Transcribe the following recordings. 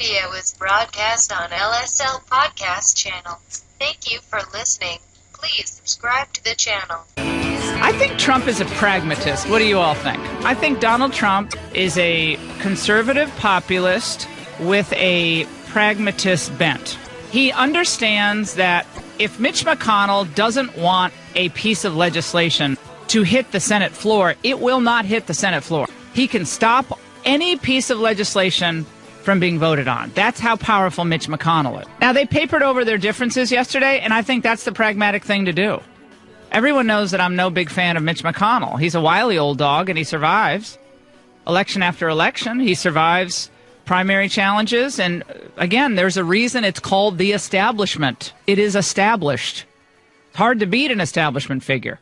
radio is broadcast on LSL Podcast Channel. Thank you for listening. Please subscribe to the channel. I think Trump is a pragmatist. What do you all think? I think Donald Trump is a conservative populist with a pragmatist bent. He understands that if Mitch McConnell doesn't want a piece of legislation to hit the Senate floor, it will not hit the Senate floor. He can stop any piece of legislation from being voted on. That's how powerful Mitch McConnell is. Now, they papered over their differences yesterday, and I think that's the pragmatic thing to do. Everyone knows that I'm no big fan of Mitch McConnell. He's a wily old dog, and he survives election after election. He survives primary challenges. And again, there's a reason it's called the establishment. It is established. It's hard to beat an establishment figure.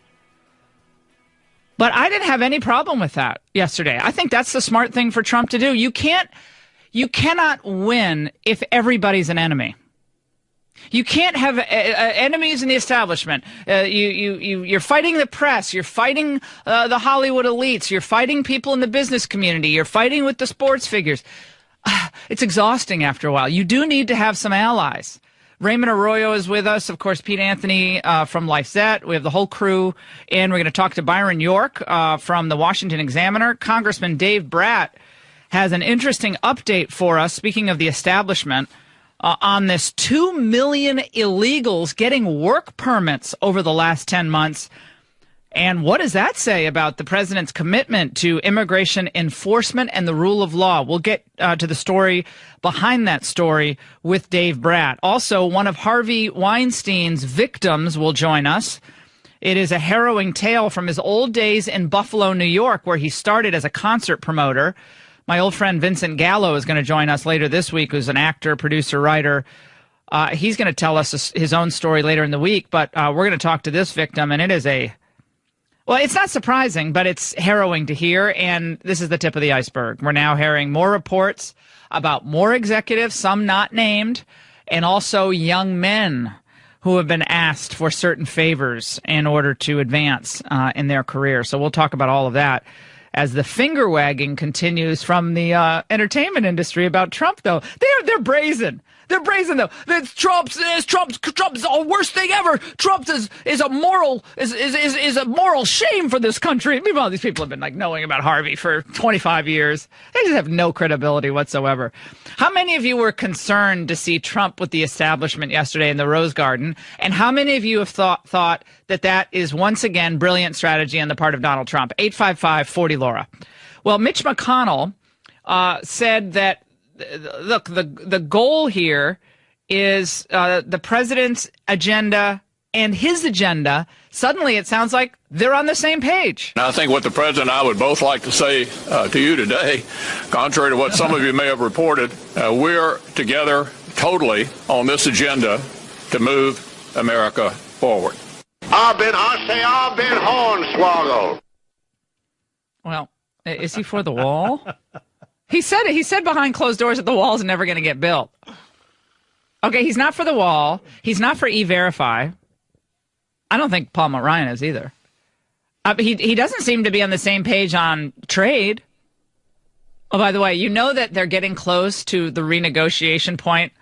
But I didn't have any problem with that yesterday. I think that's the smart thing for Trump to do. You cannot win if everybody's an enemy. You can't have enemies in the establishment. You're fighting the press. You're fighting the Hollywood elites. You're fighting people in the business community. You're fighting with the sports figures. It's exhausting after a while. You do need to have some allies. Raymond Arroyo is with us. Of course, Pete Anthony from LifeZette. We have the whole crew in. We're going to talk to Byron York from the Washington Examiner. Congressman Dave Bratt has an interesting update for us, speaking of the establishment, on this 2 million illegals getting work permits over the last 10 months. And what does that say about the president's commitment to immigration enforcement and the rule of law? We'll get to the story behind that story with Dave Bratt. Also, one of Harvey Weinstein's victims will join us. It is a harrowing tale from his old days in Buffalo, New York, where he started as a concert promoter. My old friend Vincent Gallo is going to join us later this week, who's an actor, producer, writer. He's going to tell us his own story later in the week, but we're going to talk to this victim, and it is well, it's not surprising, but it's harrowing to hear, and this is the tip of the iceberg. We're now hearing more reports about more executives, some not named, and also young men who have been asked for certain favors in order to advance in their career. So we'll talk about all of that as the finger wagging continues from the entertainment industry about Trump, though. They're brazen. They're brazen, though. Trump's the worst thing ever. Trump is a moral shame for this country. Meanwhile, these people have been knowing about Harvey for 25 years. They just have no credibility whatsoever. How many of you were concerned to see Trump with the establishment yesterday in the Rose Garden? And how many of you have thought that is once again brilliant strategy on the part of Donald Trump? 855-40-LAURA. Well, Mitch McConnell said that, look, the goal here is the president's agenda and his agenda. Suddenly, it sounds like they're on the same page. I think what the president and I would both like to say to you today, contrary to what some of you may have reported, we're together totally on this agenda to move America forward. I've been hornswoggled. Well, is he for the wall? He said it. He said behind closed doors that the wall's never going to get built. Okay, he's not for the wall. He's not for E-Verify. I don't think Paul Ryan is either. He doesn't seem to be on the same page on trade. Oh, by the way, you know that they're getting close to the renegotiation point,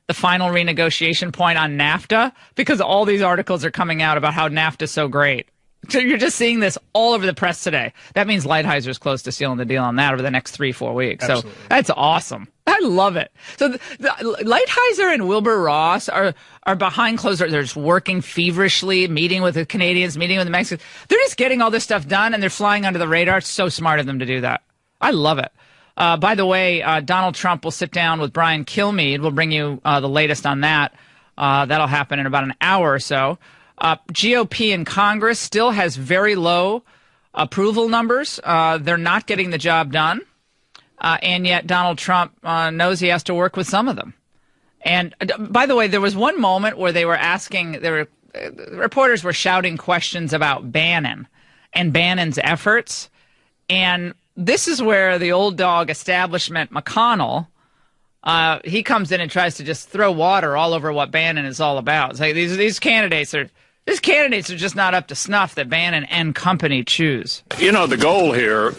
the final renegotiation point on NAFTA, because all these articles are coming out about how NAFTA is so great. So you're just seeing this all over the press today. That means Lighthizer close to sealing the deal on that over the next 3-4 weeks. Absolutely. So that's awesome. I love it. So Lighthizer and Wilbur Ross are behind closed doors. They're just working feverishly, meeting with the Canadians, meeting with the Mexicans. They're just getting all this stuff done, and they're flying under the radar. It's so smart of them to do that. I love it. By the way, Donald Trump will sit down with Brian Kilmeade. We'll bring you the latest on that. That'll happen in about an hour or so. GOP in Congress still has very low approval numbers. They're not getting the job done. And yet Donald Trump knows he has to work with some of them. And by the way, there was one moment where they were reporters were shouting questions about Bannon and Bannon's efforts. And this is where the old dog establishment, McConnell, he comes in and tries to just throw water all over what Bannon is all about. It's like these candidates are just not up to snuff that Bannon and company choose. You know, the goal here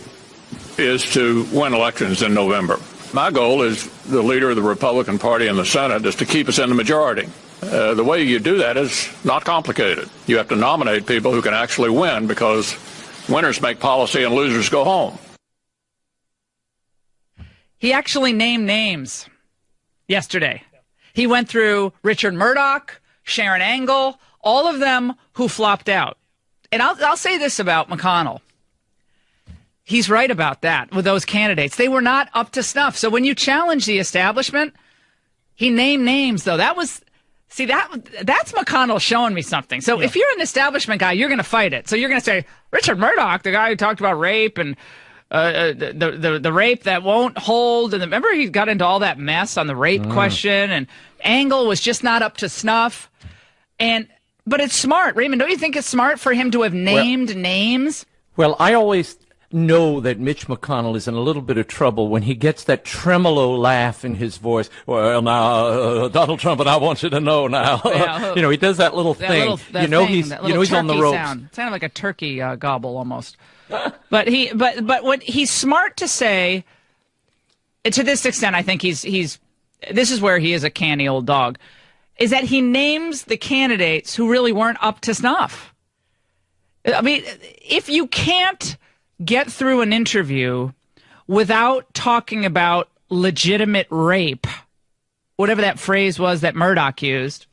is to win elections in November. My goal as the leader of the Republican Party in the Senate is to keep us in the majority. The way you do that is not complicated. You have to nominate people who can actually win, because winners make policy and losers go home. He actually named names yesterday. He went through Richard Murdoch, Sharon Angle, all of them who flopped out. And I'll say this about McConnell. He's right about that with those candidates. They were not up to snuff. So when you challenge the establishment, he named names, though. That's McConnell showing me something. So if you're an establishment guy, you're going to fight it. So you're going to say, Richard Murdoch, the guy who talked about rape and the rape that won't hold. And remember, he got into all that mess on the rape question, and Angle was just not up to snuff. But it's smart. Raymond, don't you think it's smart for him to have named names? Well, I always know that Mitch McConnell is in a little bit of trouble when he gets that tremolo laugh in his voice. Well, now, Donald Trump, and I want you to know now. Yeah, he does that little thing. He's on the ropes. Sound. It sounded like a turkey gobble almost. But what he's smart to say, to this extent, I think this is where he is a canny old dog, is that he names the candidates who really weren't up to snuff. I mean, if you can't get through an interview without talking about legitimate rape, whatever that phrase was that Murdoch used,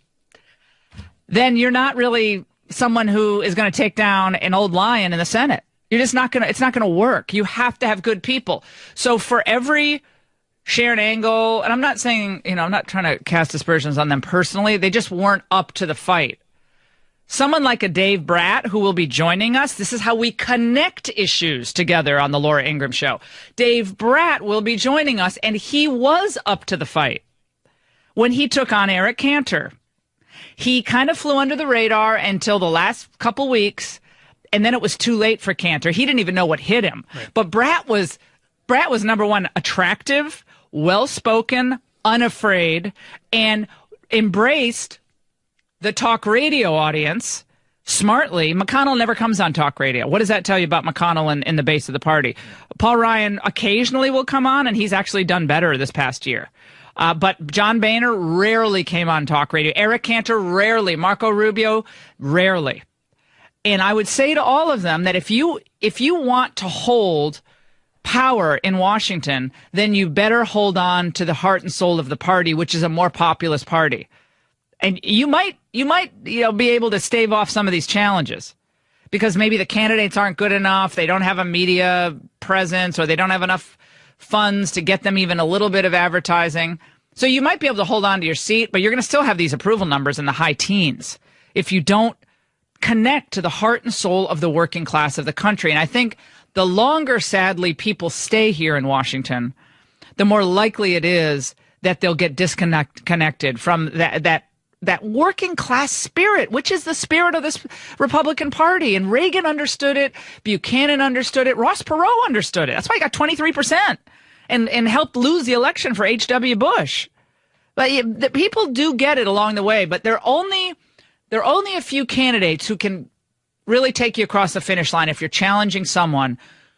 then you're not really someone who is going to take down an old lion in the Senate. You're just not going to, it's not going to work. You have to have good people. So for every Sharon Angle, and I'm not saying, I'm not trying to cast aspersions on them personally. They just weren't up to the fight. Someone like a Dave Bratt, who will be joining us, this is how we connect issues together on the Laura Ingraham Show. Dave Bratt will be joining us, and he was up to the fight when he took on Eric Cantor. He kind of flew under the radar until the last couple weeks, and then it was too late for Cantor. He didn't even know what hit him. Right. But Bratt was number one, attractive, well-spoken, unafraid, and embraced the talk radio audience smartly. McConnell never comes on talk radio. What does that tell you about McConnell and the base of the party? Paul Ryan occasionally will come on, and he's actually done better this past year. But John Boehner rarely came on talk radio. Eric Cantor, rarely. Marco Rubio, rarely. And I would say to all of them that if you want to hold power in Washington, then you better hold on to the heart and soul of the party, which is a more populist party. And you might be able to stave off some of these challenges because maybe the candidates aren't good enough, they don't have a media presence, or they don't have enough funds to get them even a little bit of advertising. So you might be able to hold on to your seat, but you're going to still have these approval numbers in the high teens if you don't connect to the heart and soul of the working class of the country. And I think the longer, sadly, people stay here in Washington, the more likely it is that they'll get disconnected from that working class spirit, which is the spirit of this Republican Party. And Reagan understood it. Buchanan understood it. Ross Perot understood it. That's why he got 23% and helped lose the election for H.W. Bush. But the people do get it along the way, but there are only a few candidates who can really take you across the finish line if you're challenging someone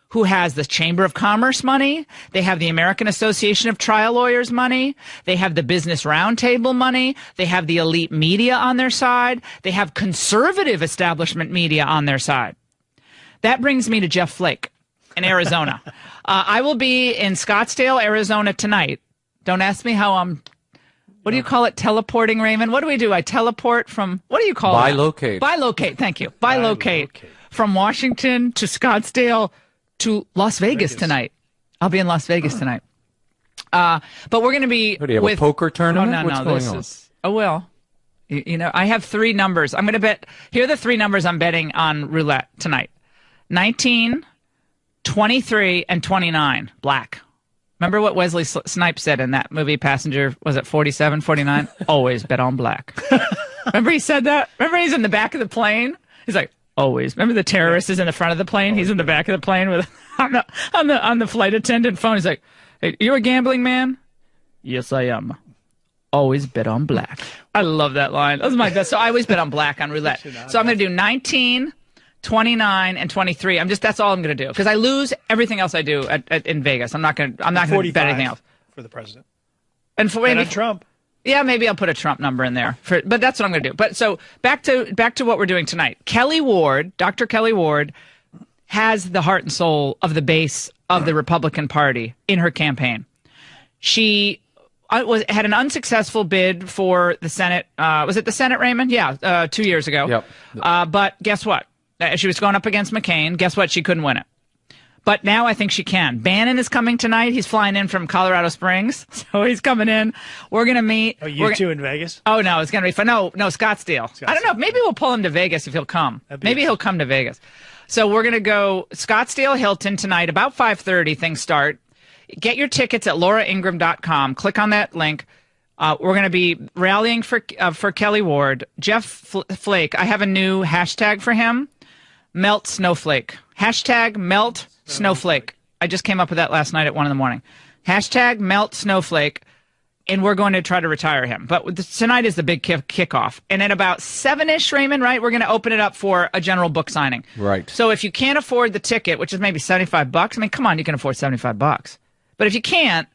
who has the Chamber of Commerce money, they have the American Association of Trial Lawyers money, they have the Business Roundtable money, they have the elite media on their side, they have conservative establishment media on their side. That brings me to Jeff Flake in Arizona. I will be in Scottsdale, Arizona tonight. Don't ask me how I'm, what do you call it, teleporting, Raymond? What do we do? I teleport from, what do you call it? Bilocate. Bilocate, thank you. Bilocate from Washington to Scottsdale to Las Vegas tonight. I'll be in Las Vegas tonight. But we're going to be what, do you have a poker tournament? Oh, no. Well, I have three numbers. I'm going to bet. Here are the three numbers I'm betting on roulette tonight. 19, 23, and 29. Black. Remember what Wesley Snipes said in that movie Passenger, was it 47, 49? Always bet on black. Remember he said that? Remember he's in the back of the plane? He's like, always. Remember the terrorist is in the front of the plane? He's in the back of the plane with on the flight attendant phone. He's like, "Hey, you a gambling man?" "Yes, I am. Always bet on black." I love that line. That was my best. So I always bet on black on roulette. So I'm going to do 19, 29, and 23. That's all I'm going to do because I lose everything else I do in Vegas. I'm not going to bet anything else. for the president. And for maybe Trump. Yeah, maybe I'll put a Trump number in there. But that's what I'm going to do. But so back to what we're doing tonight. Kelly Ward, Dr. Kelly Ward, has the heart and soul of the base of the Republican Party in her campaign. She had an unsuccessful bid for the Senate. Was it the Senate, Raymond? Yeah, 2 years ago. Yep. But guess what? She was going up against McCain. Guess what? She couldn't win it. But now I think she can. Bannon is coming tonight. He's flying in from Colorado Springs. So he's coming in. We're going to meet. Oh, you two in Vegas? Oh, no, it's going to be fun. No, Scottsdale. I don't know. Maybe we'll pull him to Vegas if he'll come. Maybe he'll come to Vegas. So we're going to go Scottsdale Hilton tonight. About 5:30 things start. Get your tickets at lauraingraham.com. Click on that link. We're going to be rallying for Kelly Ward. Jeff Flake, I have a new hashtag for him. Melt Snowflake. Hashtag Melt Snowflake. I just came up with that last night at 1 a.m. Hashtag Melt Snowflake, and we're going to try to retire him. But tonight is the big kickoff. And at about 7-ish, Raymond, right, we're going to open it up for a general book signing. Right. So if you can't afford the ticket, which is maybe $75, I mean, come on, you can afford $75. But if you can't,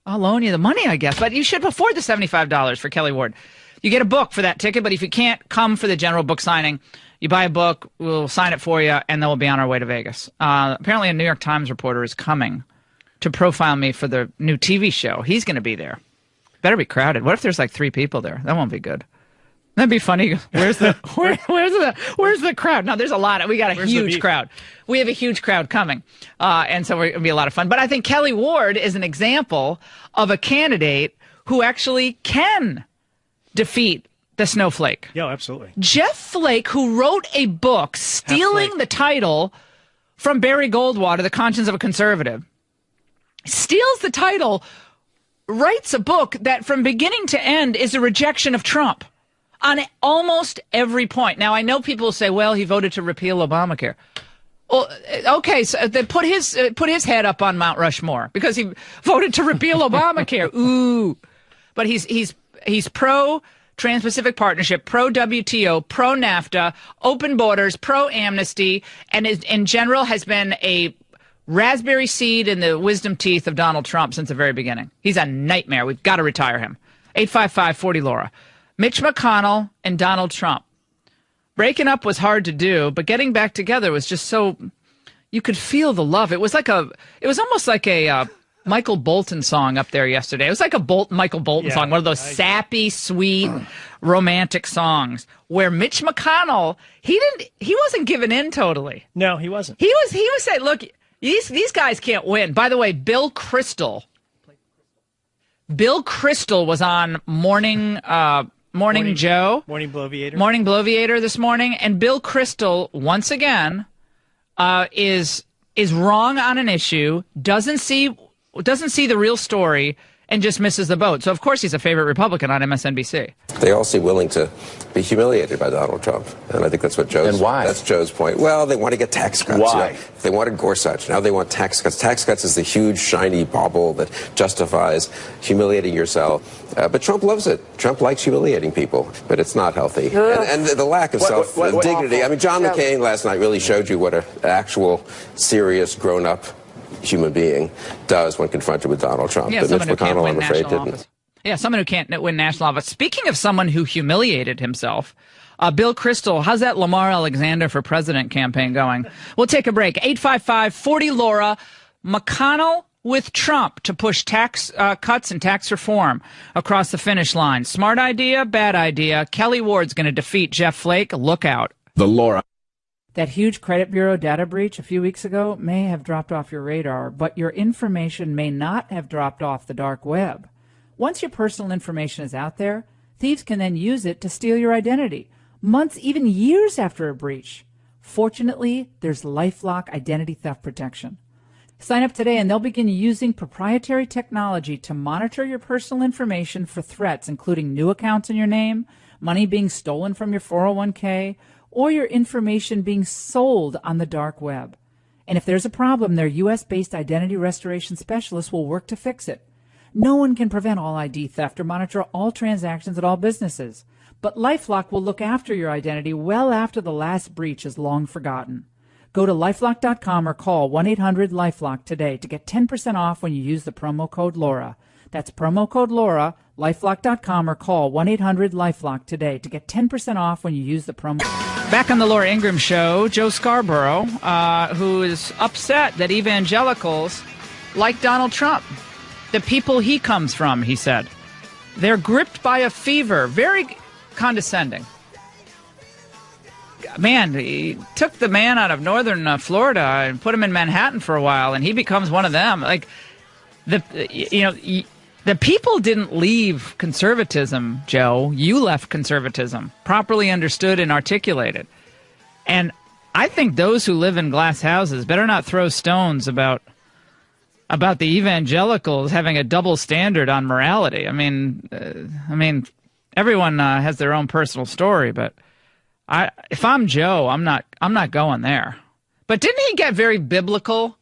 I'll loan you the money, I guess. But you should afford the $75 for Kelly Ward. You get a book for that ticket, but if you can't come for the general book signing, you buy a book, we'll sign it for you, and then we'll be on our way to Vegas. Apparently a New York Times reporter is coming to profile me for the new TV show. He's going to be there. Better be crowded. What if there's like 3 people there? That won't be good. That'd be funny. Where's the crowd? No, there's a lot. We got a huge crowd. We have a huge crowd coming, and so it'll be a lot of fun. But I think Kelly Ward is an example of a candidate who actually can defeat the snowflake. Yeah, absolutely. Jeff Flake, who wrote a book stealing the title from Barry Goldwater, The Conscience of a Conservative, steals the title, writes a book that from beginning to end is a rejection of Trump on almost every point. Now, I know people will say, well, he voted to repeal Obamacare. Well, okay, so they put his head up on Mount Rushmore because he voted to repeal Obamacare. Ooh. But he's pro Trans-Pacific Partnership, pro-WTO, pro-NAFTA, open borders, pro-amnesty, and in general has been a raspberry seed in the wisdom teeth of Donald Trump since the very beginning. He's a nightmare. We've got to retire him. 855-40-LAURA. Mitch McConnell and Donald Trump. Breaking up was hard to do, but getting back together was just so you could feel the love. It was almost like a Michael Bolton song up there yesterday. It was like a Michael Bolton song, one of those sappy, sweet, romantic songs where Mitch McConnell, he wasn't giving in totally. No, he wasn't. He was saying, look, these guys can't win. By the way, Bill Kristol was on Morning Joe. Morning Bloviator this morning, and Bill Kristol once again is wrong on an issue, doesn't see the real story, and just misses the boat. So, of course, he's a favorite Republican on MSNBC. They all seem willing to be humiliated by Donald Trump. And I think that's what that's Joe's point. Well, they want to get tax cuts. Why? You know, they wanted Gorsuch. Now they want tax cuts. Tax cuts is the huge, shiny bauble that justifies humiliating yourself. But Trump loves it. Trump likes humiliating people, but it's not healthy. And the lack of self-dignity. I mean, John McCain last night really showed you what an actual, serious, grown-up human being does when confronted with Donald Trump. Yeah, but Mitch someone who can't McConnell, win I'm afraid, national didn't. office. Yeah, someone who can't win national office. Speaking of someone who humiliated himself, Bill Kristol, how's that Lamar Alexander for president campaign going? We'll take a break. 855-40-LAURA. McConnell with Trump to push tax cuts and tax reform across the finish line. Smart idea, bad idea. Kelly Ward's going to defeat Jeff Flake. Look out. The Laura. That huge credit bureau data breach a few weeks ago may have dropped off your radar, but your information may not have dropped off the dark web. Once your personal information is out there, thieves can then use it to steal your identity, months, even years after a breach. Fortunately, there's LifeLock identity theft protection. Sign up today and they'll begin using proprietary technology to monitor your personal information for threats, including new accounts in your name, money being stolen from your 401k, or your information being sold on the dark web. And if there's a problem, their U.S.-based identity restoration specialists will work to fix it. No one can prevent all ID theft or monitor all transactions at all businesses. But LifeLock will look after your identity well after the last breach is long forgotten. Go to lifelock.com or call 1-800-LifeLock today to get 10% off when you use the promo code LAURA. That's promo code Laura, lifelock.com, or call 1-800-LIFELOCK today to get 10% off when you use the promo. Back on the Laura Ingraham Show, Joe Scarborough, who is upset that evangelicals like Donald Trump. The people he comes from, he said. They're gripped by a fever. Very condescending. Man, he took the man out of northern Florida and put him in Manhattan for a while, and he becomes one of them. Like, the people didn't leave conservatism, Joe. You left conservatism, properly understood and articulated. And I think those who live in glass houses better not throw stones about the evangelicals having a double standard on morality. I mean, everyone has their own personal story, but if I'm Joe, I'm not going there. But didn't he get very biblical?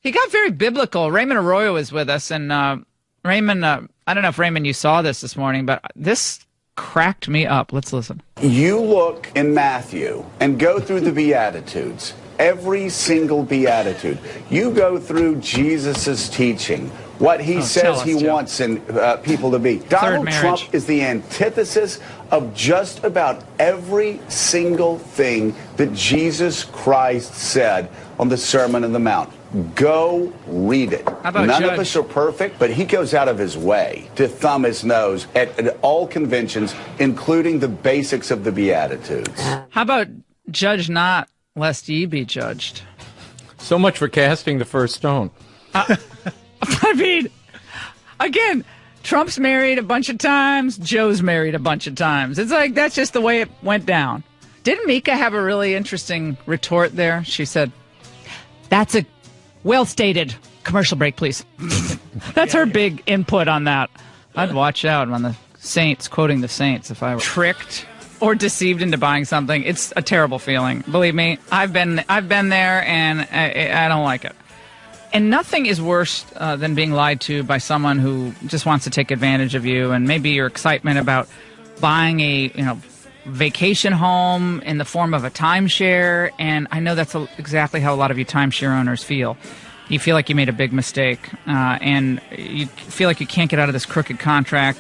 He got very biblical. Raymond Arroyo was with us, and Raymond, I don't know if Raymond you saw this morning, but this cracked me up. Let's listen. You look in Matthew and go through the Beatitudes. Every single beatitude. You go through Jesus' teaching, what he says he wants people to be. Donald Trump is the antithesis of just about every single thing that Jesus Christ said on the Sermon on the Mount. Go read it. None of us are perfect, but he goes out of his way to thumb his nose at all conventions, including the basics of the Beatitudes. How about judge not, lest ye be judged? So much for casting the first stone. I mean, again, Trump's married a bunch of times. Joe's married a bunch of times. It's like, that's just the way it went down. Didn't Mika have a really interesting retort there? She said, that's a well-stated. Commercial break, please. That's her big input on that. I'd watch out on the Saints, quoting the Saints, if I were tricked or deceived into buying something. It's a terrible feeling. Believe me, I've been there, and I don't like it. And nothing is worse than being lied to by someone who just wants to take advantage of you, and maybe your excitement about buying a vacation home in the form of a timeshare. And I know that's exactly how a lot of you timeshare owners feel. You feel like you made a big mistake, and you feel like you can't get out of this crooked contract.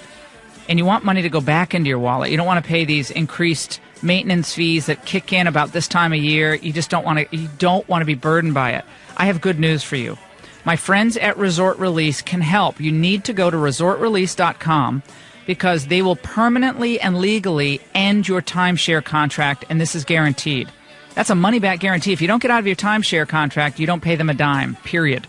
And you want money to go back into your wallet. You don't want to pay these increased maintenance fees that kick in about this time of year. You just don't want to. You don't want to be burdened by it. I have good news for you. My friends at Resort Release can help. You need to go to resortrelease.com because they will permanently and legally end your timeshare contract, and this is guaranteed. That's a money-back guarantee. If you don't get out of your timeshare contract, you don't pay them a dime, period.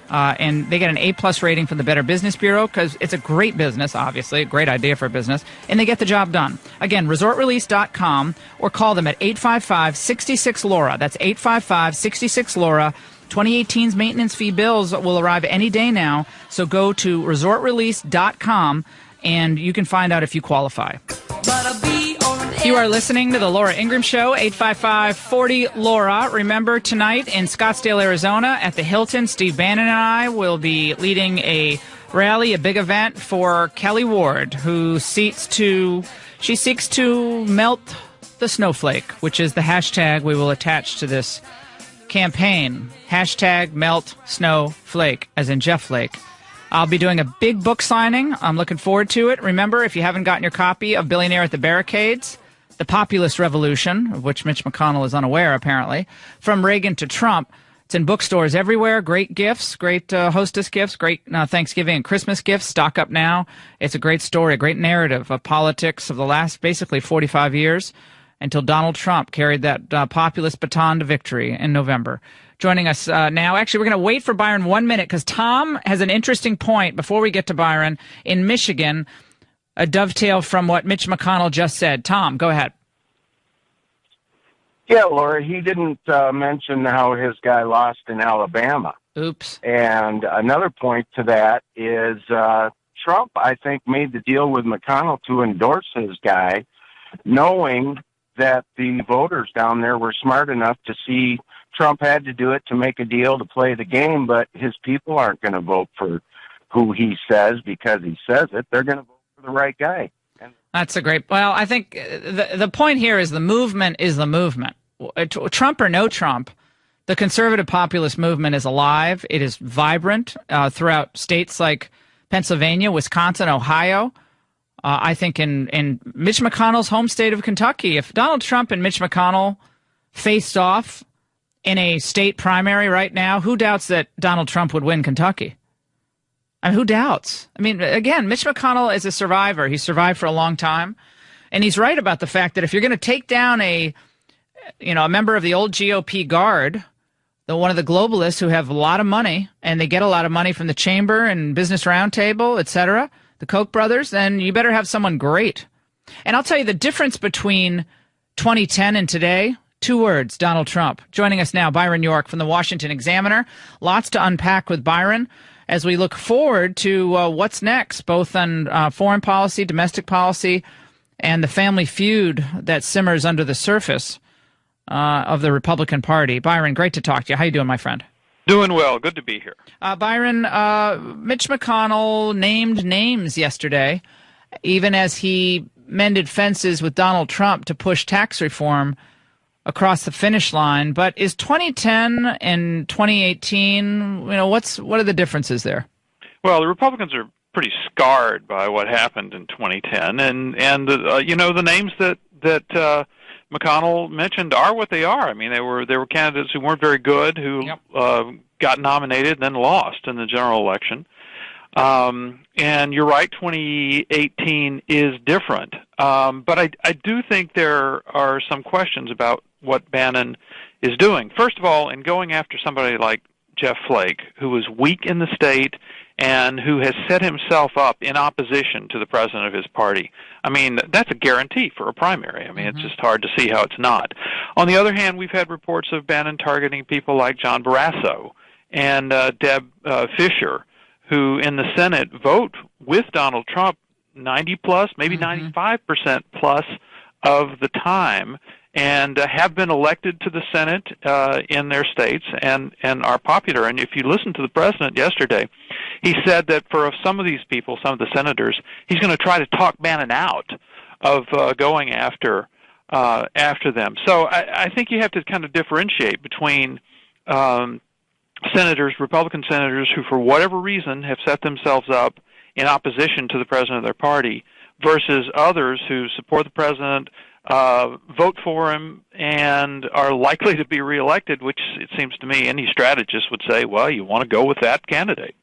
And they get an A-plus rating from the Better Business Bureau because it's a great business, obviously, a great idea for a business, and they get the job done. Again, resortrelease.com, or call them at 855-66-LAURA. That's 855-66-LAURA. 2018's maintenance fee bills will arrive any day now, so go to resortrelease.com, and you can find out if you qualify. You are listening to the Laura Ingraham Show, 855-40-LAURA. Remember, tonight in Scottsdale, Arizona, at the Hilton, Steve Bannon and I will be leading a rally, a big event for Kelly Ward, who seeks to melt the snowflake, which is the hashtag we will attach to this campaign. Hashtag melt snowflake, as in Jeff Flake. I'll be doing a big book signing. I'm looking forward to it. Remember, if you haven't gotten your copy of Billionaire at the Barricades, The Populist Revolution, of which Mitch McConnell is unaware, apparently, from Reagan to Trump, it's in bookstores everywhere. Great gifts, great hostess gifts, great Thanksgiving and Christmas gifts. Stock up now. It's a great story, a great narrative of politics of the last basically 45 years until Donald Trump carried that populist baton to victory in November. Joining us now, actually, we're going to wait for Byron 1 minute because Tom has an interesting point before we get to Byron in Michigan, a dovetail from what Mitch McConnell just said. Tom, go ahead. Yeah, Laura, he didn't mention how his guy lost in Alabama. Oops. And another point to that is Trump, I think, made the deal with McConnell to endorse his guy, knowing that the voters down there were smart enough to see Trump had to do it to make a deal to play the game, but his people aren't going to vote for who he says because he says it. They're going to vote for the right guy. That's a great... Well, I think the point here is the movement is the movement. Trump or no Trump, the conservative populist movement is alive. It is vibrant throughout states like Pennsylvania, Wisconsin, Ohio. I think in Mitch McConnell's home state of Kentucky, if Donald Trump and Mitch McConnell faced off in a state primary right now, who doubts that Donald Trump would win Kentucky? I mean, who doubts? I mean, again, Mitch McConnell is a survivor. He survived for a long time. And he's right about the fact that if you're going to take down a member of the old GOP guard, one of the globalists who have a lot of money, and they get a lot of money from the Chamber and Business Roundtable, et cetera, the Koch brothers, then you better have someone great. And I'll tell you the difference between 2010 and today, 2 words, Donald Trump. Joining us now, Byron York from the Washington Examiner. Lots to unpack with Byron as we look forward to what's next, both on foreign policy, domestic policy, and the family feud that simmers under the surface of the Republican Party. Byron, great to talk to you. How you doing, my friend? Doing well. Good to be here. Byron, Mitch McConnell named names yesterday, even as he mended fences with Donald Trump to push tax reform across the finish line. But is 2010 and 2018, what are the differences there? Well, the Republicans are pretty scarred by what happened in 2010, and the names that McConnell mentioned are what they are. I mean, they were candidates who weren't very good, who got nominated and then lost in the general election. And you're right, 2018 is different. But I do think there are some questions about what Bannon is doing. First of all, in going after somebody like Jeff Flake, who was weak in the state and who has set himself up in opposition to the president of his party. I mean, that's a guarantee for a primary. I mean, It's just hard to see how it's not. On the other hand, we've had reports of Bannon targeting people like John Barrasso and Deb Fischer, who in the Senate vote with Donald Trump 90-plus, maybe 95% plus of the time, and have been elected to the Senate in their states and are popular. And if you listen to the president yesterday, he said that for some of these people, some of the senators, he's going to try to talk Bannon out of going after them. So I think you have to kind of differentiate between senators, Republican senators, who for whatever reason have set themselves up in opposition to the president of their party, versus others who support the president, vote for him, and are likely to be reelected, which it seems to me any strategist would say, well, you want to go with that candidate.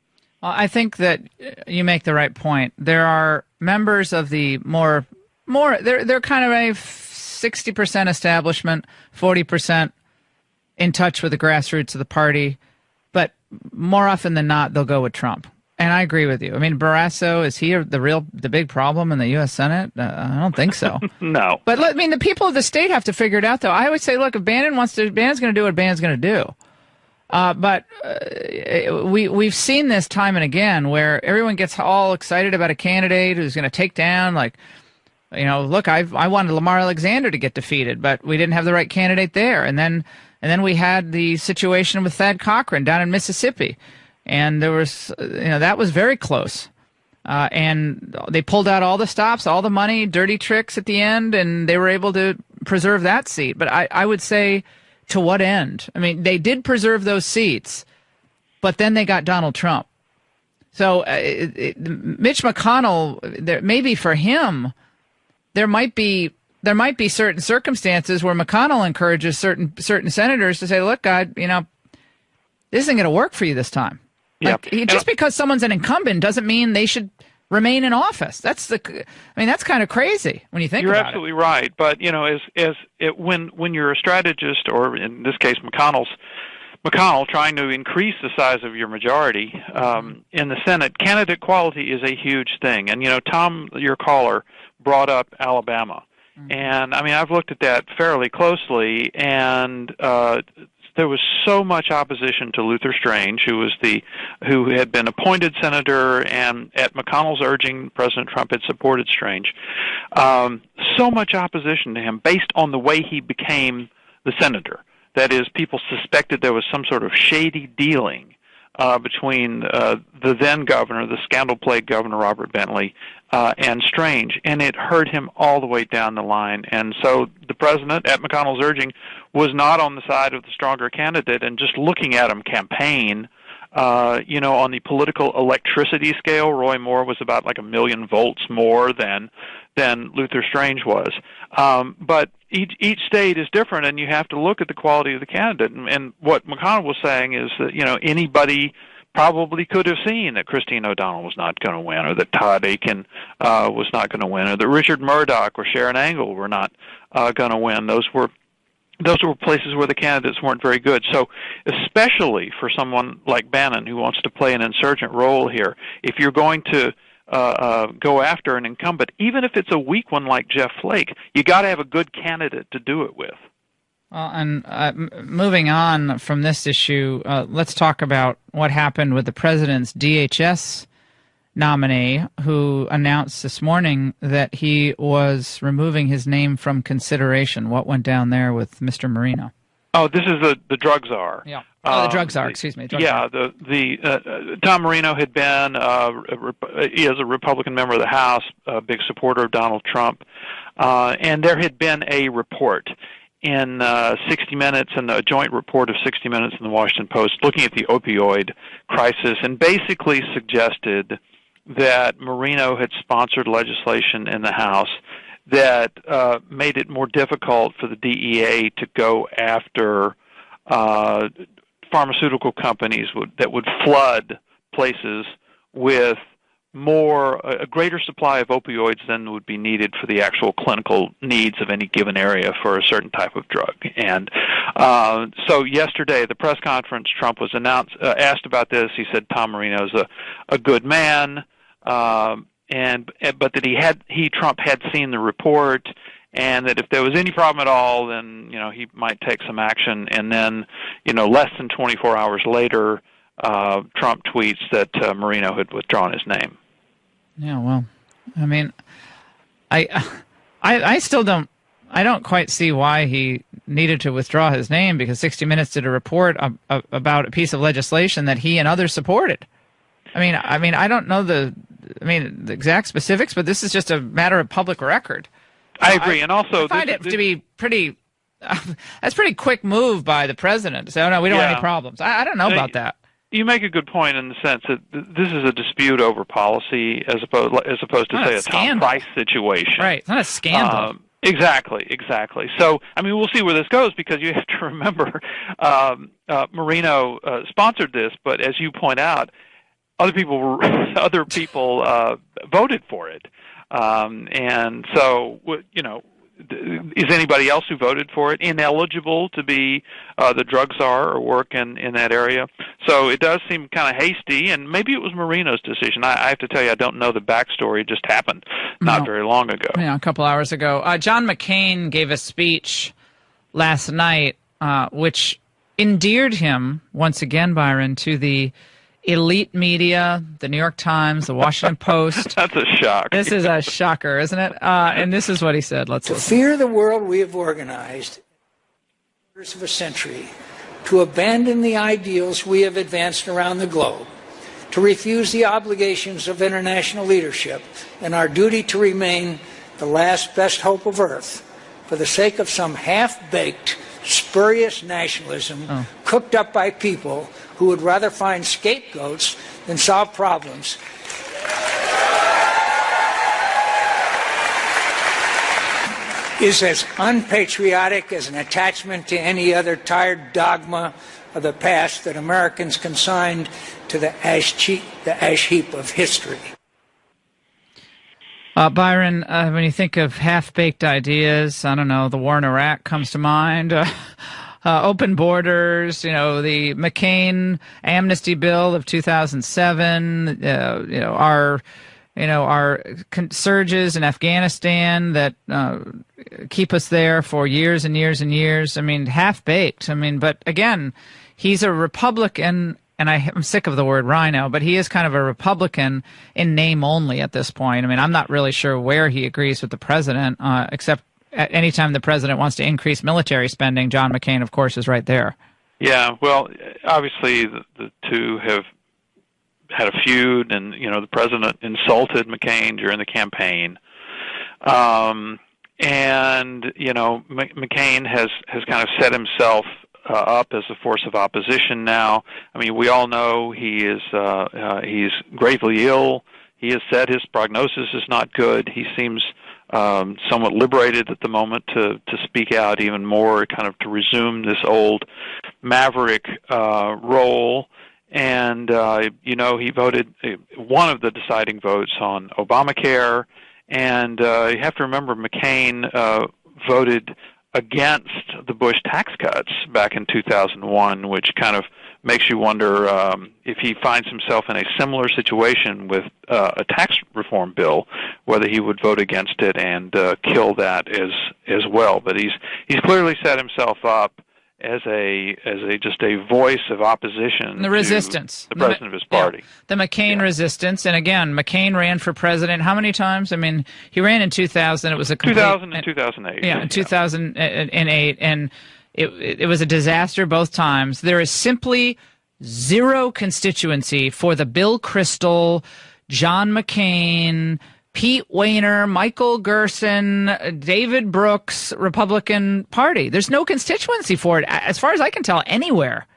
Well, I think that you make the right point. There are members of the more they're kind of a 60% establishment, 40% in touch with the grassroots of the party, but more often than not, they'll go with Trump. And I agree with you. I mean, Barrasso, is he the big problem in the U.S. Senate? I don't think so. No. But the people of the state have to figure it out, though. I always say, look, if Bannon's going to do what Bannon's going to do. But we've seen this time and again where everyone gets all excited about a candidate who's going to take down, look, I wanted Lamar Alexander to get defeated, but we didn't have the right candidate there. And then we had the situation with Thad Cochran down in Mississippi. And there was, that was very close. And they pulled out all the stops, all the money, dirty tricks at the end, and they were able to preserve that seat. But I would say, to what end? I mean, they did preserve those seats, but then they got Donald Trump. So Mitch McConnell, maybe for him, there might be certain circumstances where McConnell encourages certain senators to say, look, God, this isn't going to work for you this time. Just because someone's an incumbent doesn't mean they should remain in office. That's kind of crazy when you think about it. You're absolutely right. But when you're a strategist, or in this case McConnell trying to increase the size of your majority in the Senate, candidate quality is a huge thing. And Tom, your caller, brought up Alabama, and I've looked at that fairly closely, and there was so much opposition to Luther Strange, who had been appointed senator, and at McConnell's urging, President Trump had supported Strange. So much opposition to him based on the way he became the senator. That is, people suspected there was some sort of shady dealing between the then governor, the scandal-plagued Governor Robert Bentley, and Strange, and it hurt him all the way down the line. And so the president, at McConnell's urging, was not on the side of the stronger candidate, and just looking at him campaign On the political electricity scale, Roy Moore was about like 1,000,000 volts more than Luther Strange was. But each state is different, and you have to look at the quality of the candidate. And what McConnell was saying is that, anybody probably could have seen that Christine O'Donnell was not going to win, or that Todd Aiken was not going to win, or that Richard Murdoch or Sharon Angle were not going to win. Those were places where the candidates weren't very good. So especially for someone like Bannon who wants to play an insurgent role here, if you're going to go after an incumbent, even if it's a weak one like Jeff Flake, you got to have a good candidate to do it with. Well, and moving on from this issue, let's talk about what happened with the president's DHS nominee, who announced this morning that he was removing his name from consideration. What went down there with Mr. Marino? Oh, this is the drug czar. Yeah. The drug czar. Excuse me. Czar. The Tom Marino had been he is a Republican member of the House, a big supporter of Donald Trump, and there had been a report in 60 Minutes, and a joint report of 60 Minutes and the Washington Post, looking at the opioid crisis, and basically suggested that Marino had sponsored legislation in the House that made it more difficult for the DEA to go after pharmaceutical companies that would flood places with a greater supply of opioids than would be needed for the actual clinical needs of any given area for a certain type of drug. And so yesterday, the press conference, Trump was asked about this. He said Tom Marino's a good man, but that Trump had seen the report, and that if there was any problem at all, then he might take some action. And then less than 24 hours later, Trump tweets that Marino had withdrawn his name. Yeah, well, I mean, I still don't quite see why he needed to withdraw his name, because 60 Minutes did a report about a piece of legislation that he and others supported. I mean, I don't know the exact specifics, but this is just a matter of public record. I agree, and also I find it to be pretty. That's a pretty quick move by the president to say, "Oh no, we don't have any problems." I don't know about that. You make a good point in the sense that this is a dispute over policy as opposed to, say, a Tom Price situation. Right, it's not a scandal. Exactly. So, we'll see where this goes, because you have to remember Marino sponsored this, but as you point out, other people voted for it. And so, is anybody else who voted for it ineligible to be the drug czar or work in that area? So it does seem kind of hasty, and maybe it was Marino's decision. I have to tell you, I don't know the backstory. It just happened not very long ago. Yeah, a couple hours ago. John McCain gave a speech last night which endeared him, once again, Byron, to the elite media, the New York Times, the Washington Post. That's a shock. This is a shocker, isn't it? And this is what he said. Let's listen. To fear the world we have organized quarters of a century, to abandon the ideals we have advanced around the globe, to refuse the obligations of international leadership and our duty to remain the last best hope of Earth for the sake of some half-baked, spurious nationalism cooked up by people who would rather find scapegoats than solve problems. Is as unpatriotic as an attachment to any other tired dogma of the past that Americans consigned to the ash heap of history. Byron, when you think of half-baked ideas, I don't know, the war in Iraq comes to mind. Open borders, the McCain amnesty bill of 2007, our surges in Afghanistan that keep us there for years and years and years. Half-baked. But again, he's a Republican, and I'm sick of the word rhino, but he is kind of a Republican in name only at this point. I'm not really sure where he agrees with the president, except anytime the president wants to increase military spending, John McCain, of course, is right there. Yeah, well, obviously the two have had a feud, and the president insulted McCain during the campaign, and McCain has kind of set himself up as a force of opposition now. I mean, we all know he's gravely ill. He has said his prognosis is not good. He seems somewhat liberated at the moment to speak out even more, kind of to resume this old maverick role. And, he voted one of the deciding votes on Obamacare. And you have to remember McCain voted against the Bush tax cuts back in 2001, which kind of makes you wonder if he finds himself in a similar situation with a tax reform bill, whether he would vote against it and kill that as well. But he's clearly set himself up as just a voice of opposition, the resistance, the president of his party, the McCain resistance. And again, McCain ran for president how many times? I mean, he ran in 2000. It was a 2000 and 2008. Yeah, in 2008, and it was a disaster both times. There is simply zero constituency for the Bill Kristol, John McCain, Pete Wehner, Michael Gerson, David Brooks Republican Party. There's no constituency for it, as far as I can tell, anywhere.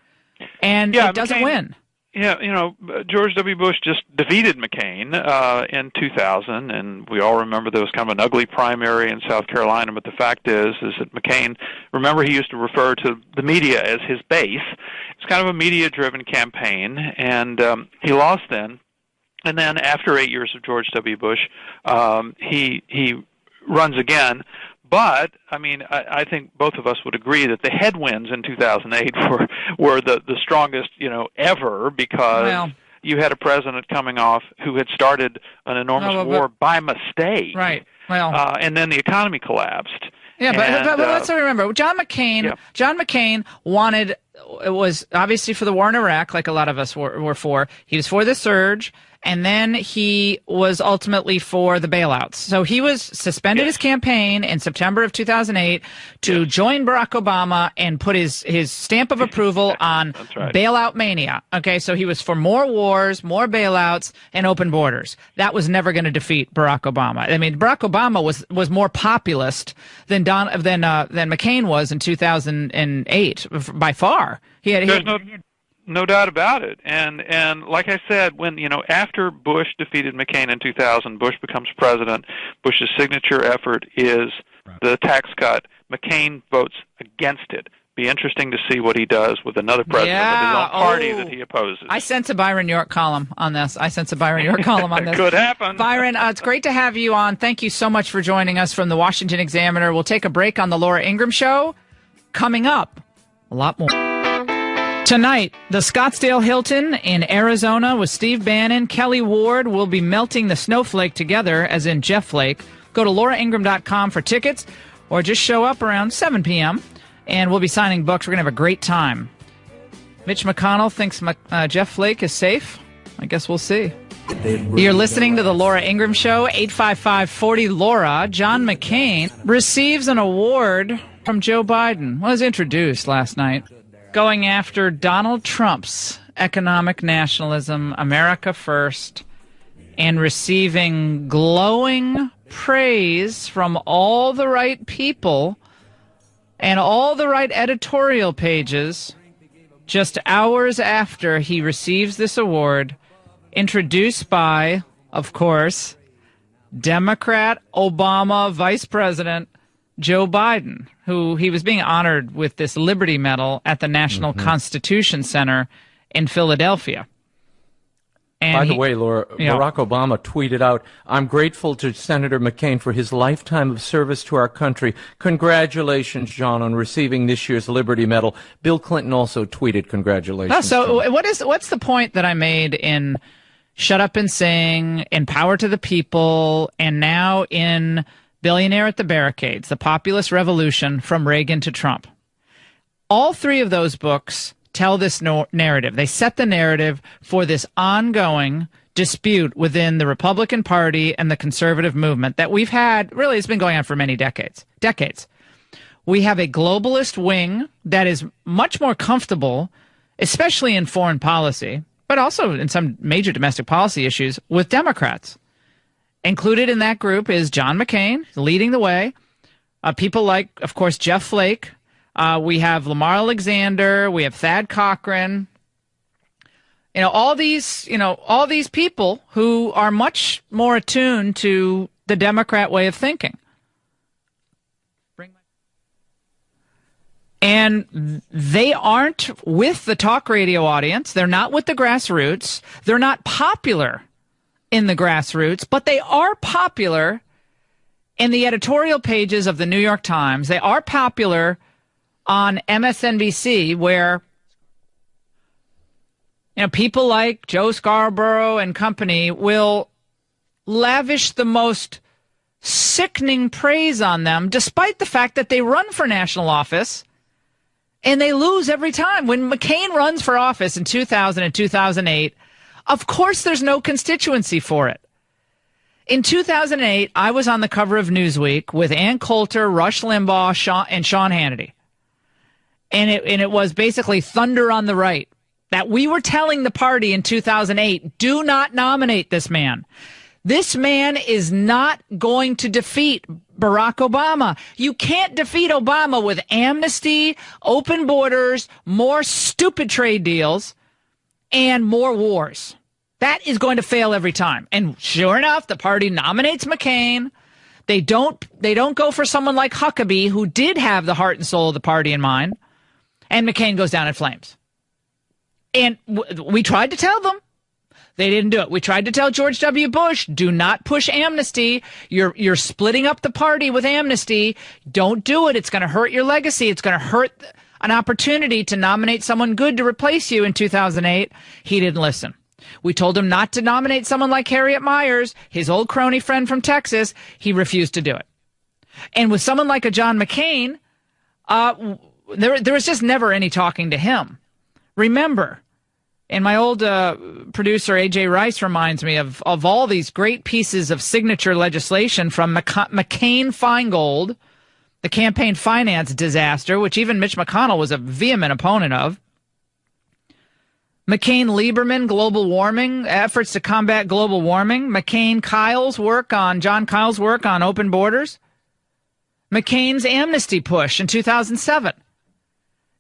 And it doesn't win. Yeah, George W. Bush just defeated McCain in 2000, and we all remember there was kind of an ugly primary in South Carolina, but the fact is that McCain, remember he used to refer to the media as his base. It's kind of a media-driven campaign, and he lost then. And then after 8 years of George W. Bush, he runs again. But, I mean, I think both of us would agree that the headwinds in 2008 were the strongest, ever, because you had a president coming off who had started an enormous war by mistake. Right. Well, and then the economy collapsed. Yeah, but let's remember, John McCain was obviously for the war in Iraq, like a lot of us were for. He was for the surge, and then he was ultimately for the bailouts. So he was suspended his campaign in September of 2008 to join Barack Obama and put his stamp of approval on bailout mania. Okay, so he was for more wars, more bailouts, and open borders. That was never going to defeat Barack Obama. I mean, Barack Obama was more populist than McCain was in 2008 by far. There's no doubt about it. And like I said, when after Bush defeated McCain in 2000, Bush becomes president. Bush's signature effort is the tax cut. McCain votes against it. Be interesting to see what he does with another president of his own party that he opposes. I sense a Byron York column on this. Could happen. Byron, it's great to have you on. Thank you so much for joining us from the Washington Examiner. We'll take a break on the Laura Ingraham Show. Coming up, a lot more. Tonight, the Scottsdale Hilton in Arizona with Steve Bannon. Kelly Ward will be melting the snowflake together, as in Jeff Flake. Go to lauraingraham.com for tickets, or just show up around 7 p.m., and we'll be signing books. We're going to have a great time. Mitch McConnell thinks Jeff Flake is safe. I guess we'll see. You're listening to the Laura Ingraham Show, 855-40-LAURA. John McCain receives an award from Joe Biden. Was introduced last night, going after Donald Trump's economic nationalism, America First, and receiving glowing praise from all the right people and all the right editorial pages just hours after he receives this award, introduced by, of course, Democrat Obama Vice President Joe Biden, who he was being honored with this Liberty Medal at the National Constitution Center in Philadelphia. And by the way, Laura, Barack Obama tweeted out, "I'm grateful to Senator McCain for his lifetime of service to our country. Congratulations, John, on receiving this year's Liberty Medal." Bill Clinton also tweeted congratulations. So what's the point that I made in Shut Up and Sing, in Power to the People, and now in Billionaire at the Barricades, The Populist Revolution from Reagan to Trump? All three of those books tell this narrative. They set the narrative for this ongoing dispute within the Republican Party and the conservative movement that we've had. Really, it's been going on for many decades. We have a globalist wing that is much more comfortable, especially in foreign policy, but also in some major domestic policy issues, with Democrats. Included in that group is John McCain, leading the way. People like, of course, Jeff Flake, We have Lamar Alexander. We have Thad Cochran. All these people who are much more attuned to the Democrat way of thinking. And they aren't with the talk radio audience. They're not with the grassroots. They're not popular in the grassroots, but they are popular in the editorial pages of the New York Times. They are popular on MSNBC, where people like Joe Scarborough and company will lavish the most sickening praise on them, despite the fact that they run for national office and they lose every time. When McCain runs for office in 2000 and 2008, of course there's no constituency for it. In 2008, I was on the cover of Newsweek with Ann Coulter, Rush Limbaugh, and Sean Hannity. And it was basically thunder on the right, that we were telling the party in 2008, do not nominate this man. This man is not going to defeat Barack Obama. You can't defeat Obama with amnesty, open borders, more stupid trade deals, and more wars. That is going to fail every time. And sure enough, the party nominates McCain. They don't go for someone like Huckabee, who did have the heart and soul of the party in mind. And McCain goes down in flames. And we tried to tell them. They didn't do it. We tried to tell George W. Bush, do not push amnesty. You're splitting up the party with amnesty. Don't do it. It's going to hurt your legacy. It's going to hurt an opportunity to nominate someone good to replace you in 2008. He didn't listen. We told him not to nominate someone like Harriet Miers, his old crony friend from Texas. He refused to do it. And with someone like a John McCain, there was just never any talking to him. Remember, and my old producer, A.J. Rice, reminds me of all these great pieces of signature legislation from McCain-Feingold, the campaign finance disaster, which even Mitch McConnell was a vehement opponent of. McCain-Lieberman, global warming, efforts to combat global warming. John Kyle's work on open borders. McCain's amnesty push in 2007.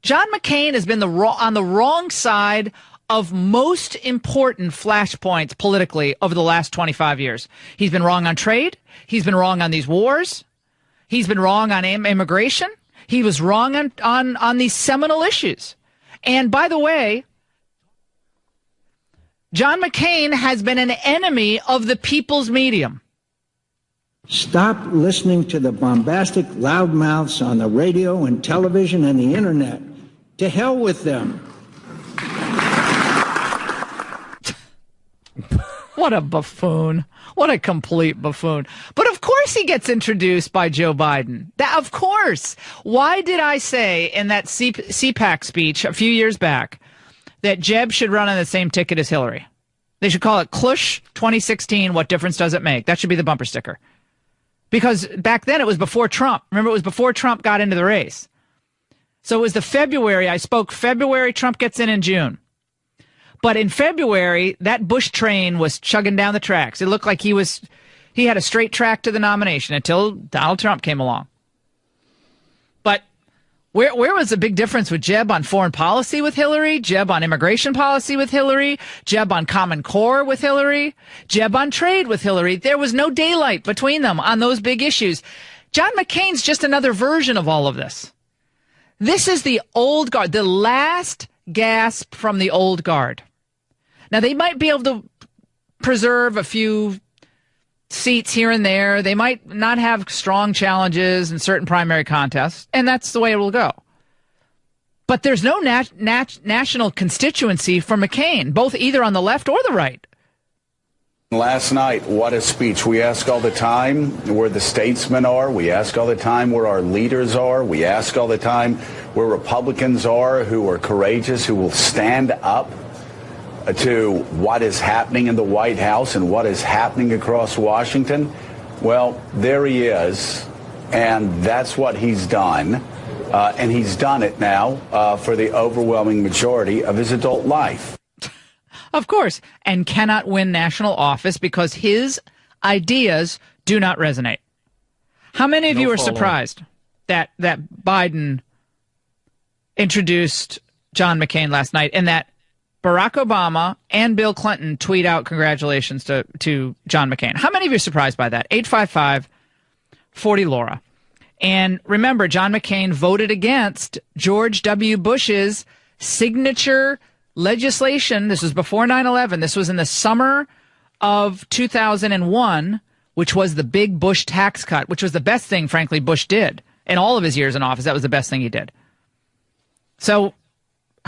John McCain has been on the wrong side of most important flashpoints politically over the last 25 years. He's been wrong on trade. He's been wrong on these wars. He's been wrong on immigration. He was wrong on these seminal issues. And by the way, John McCain has been an enemy of the people's medium. Stop listening to the bombastic loudmouths on the radio and television and the internet. To hell with them. What a buffoon. What a complete buffoon. But of course he gets introduced by Joe Biden. Of course. Why did I say in that CPAC speech a few years back that Jeb should run on the same ticket as Hillary? They should call it Clush 2016. What difference does it make? That should be the bumper sticker. Because back then it was before Trump. Remember, it was before Trump got into the race. So it was the February. I spoke February, Trump gets in June. But in February, that Bush train was chugging down the tracks. It looked like he had a straight track to the nomination until Donald Trump came along. But where was the big difference with Jeb on foreign policy with Hillary, Jeb on immigration policy with Hillary, Jeb on Common Core with Hillary, Jeb on trade with Hillary? There was no daylight between them on those big issues. John McCain's just another version of all of this. This is the old guard, the last gasp from the old guard. Now, they might be able to preserve a few seats here and there. They might not have strong challenges in certain primary contests, and that's the way it will go. But there's no national constituency for McCain, both either on the left or the right. Last night, what a speech. We ask all the time where the statesmen are. We ask all the time where our leaders are. We ask all the time where Republicans are who are courageous, who will stand up to what is happening in the White House and what is happening across Washington. Well, there he is, and that's what he's done. And he's done it now for the overwhelming majority of his adult life. Of course, and cannot win national office because his ideas do not resonate. How many of you are surprised that Biden introduced John McCain last night, and that Barack Obama and Bill Clinton tweet out congratulations to John McCain. How many of you are surprised by that? 855-40-LAURA. And remember, John McCain voted against George W. Bush's signature legislation. This was before 9/11. This was in the summer of 2001, which was the big Bush tax cut, which was the best thing, frankly, Bush did. In all of his years in office, that was the best thing he did. So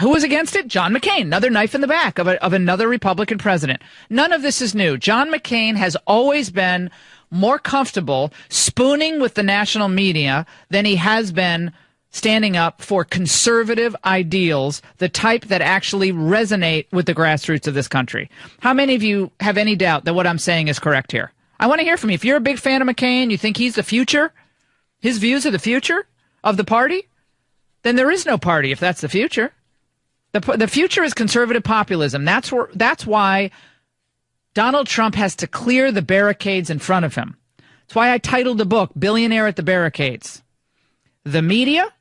who was against it? John McCain, another knife in the back of another Republican president. None of this is new. John McCain has always been more comfortable spooning with the national media than he has been standing up for conservative ideals, the type that actually resonate with the grassroots of this country. How many of you have any doubt that what I'm saying is correct here? I want to hear from you. If you're a big fan of McCain, you think he's the future, his views are the future of the party, then there is no party if that's the future. The future is conservative populism. That's why Donald Trump has to clear the barricades in front of him. That's why I titled the book Billionaire at the Barricades. The media,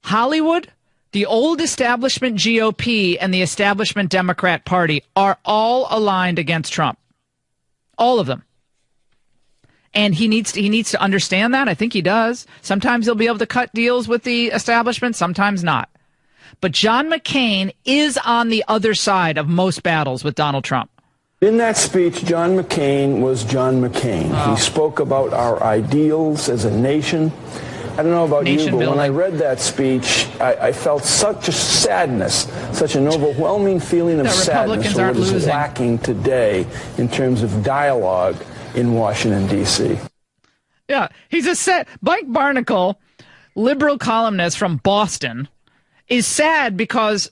Hollywood, the old establishment GOP, and the establishment Democrat Party are all aligned against Trump. All of them. And he needs to understand that. I think he does. Sometimes he'll be able to cut deals with the establishment, sometimes not. But John McCain is on the other side of most battles with Donald Trump. In that speech, John McCain was John McCain. He spoke about our ideals as a nation. I don't know about you, but when I read that speech, I felt such a sadness, such an overwhelming feeling of sadness for what is lacking today in terms of dialogue in Washington, D.C. Yeah, Mike Barnacle, liberal columnist from Boston, is sad because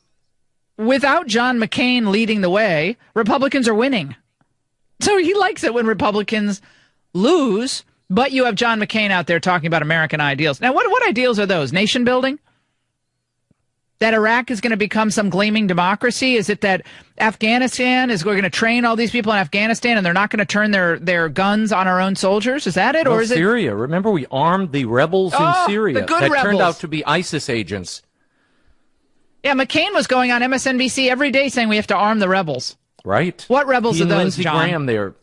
without John McCain leading the way, Republicans are winning. So he likes it when Republicans lose, but you have John McCain out there talking about American ideals. Now, what ideals are those? Nation building? That Iraq is going to become some gleaming democracy? Is it that Afghanistan we're going to train all these people in Afghanistan and they're not going to turn their guns on our own soldiers? Is that it? Or is Syria. Remember, we armed the rebels in Syria. The good that rebels. Turned out to be ISIS agents. Yeah, McCain was going on MSNBC every day saying we have to arm the rebels. Right. What rebels are those, Lindsey John? Graham there.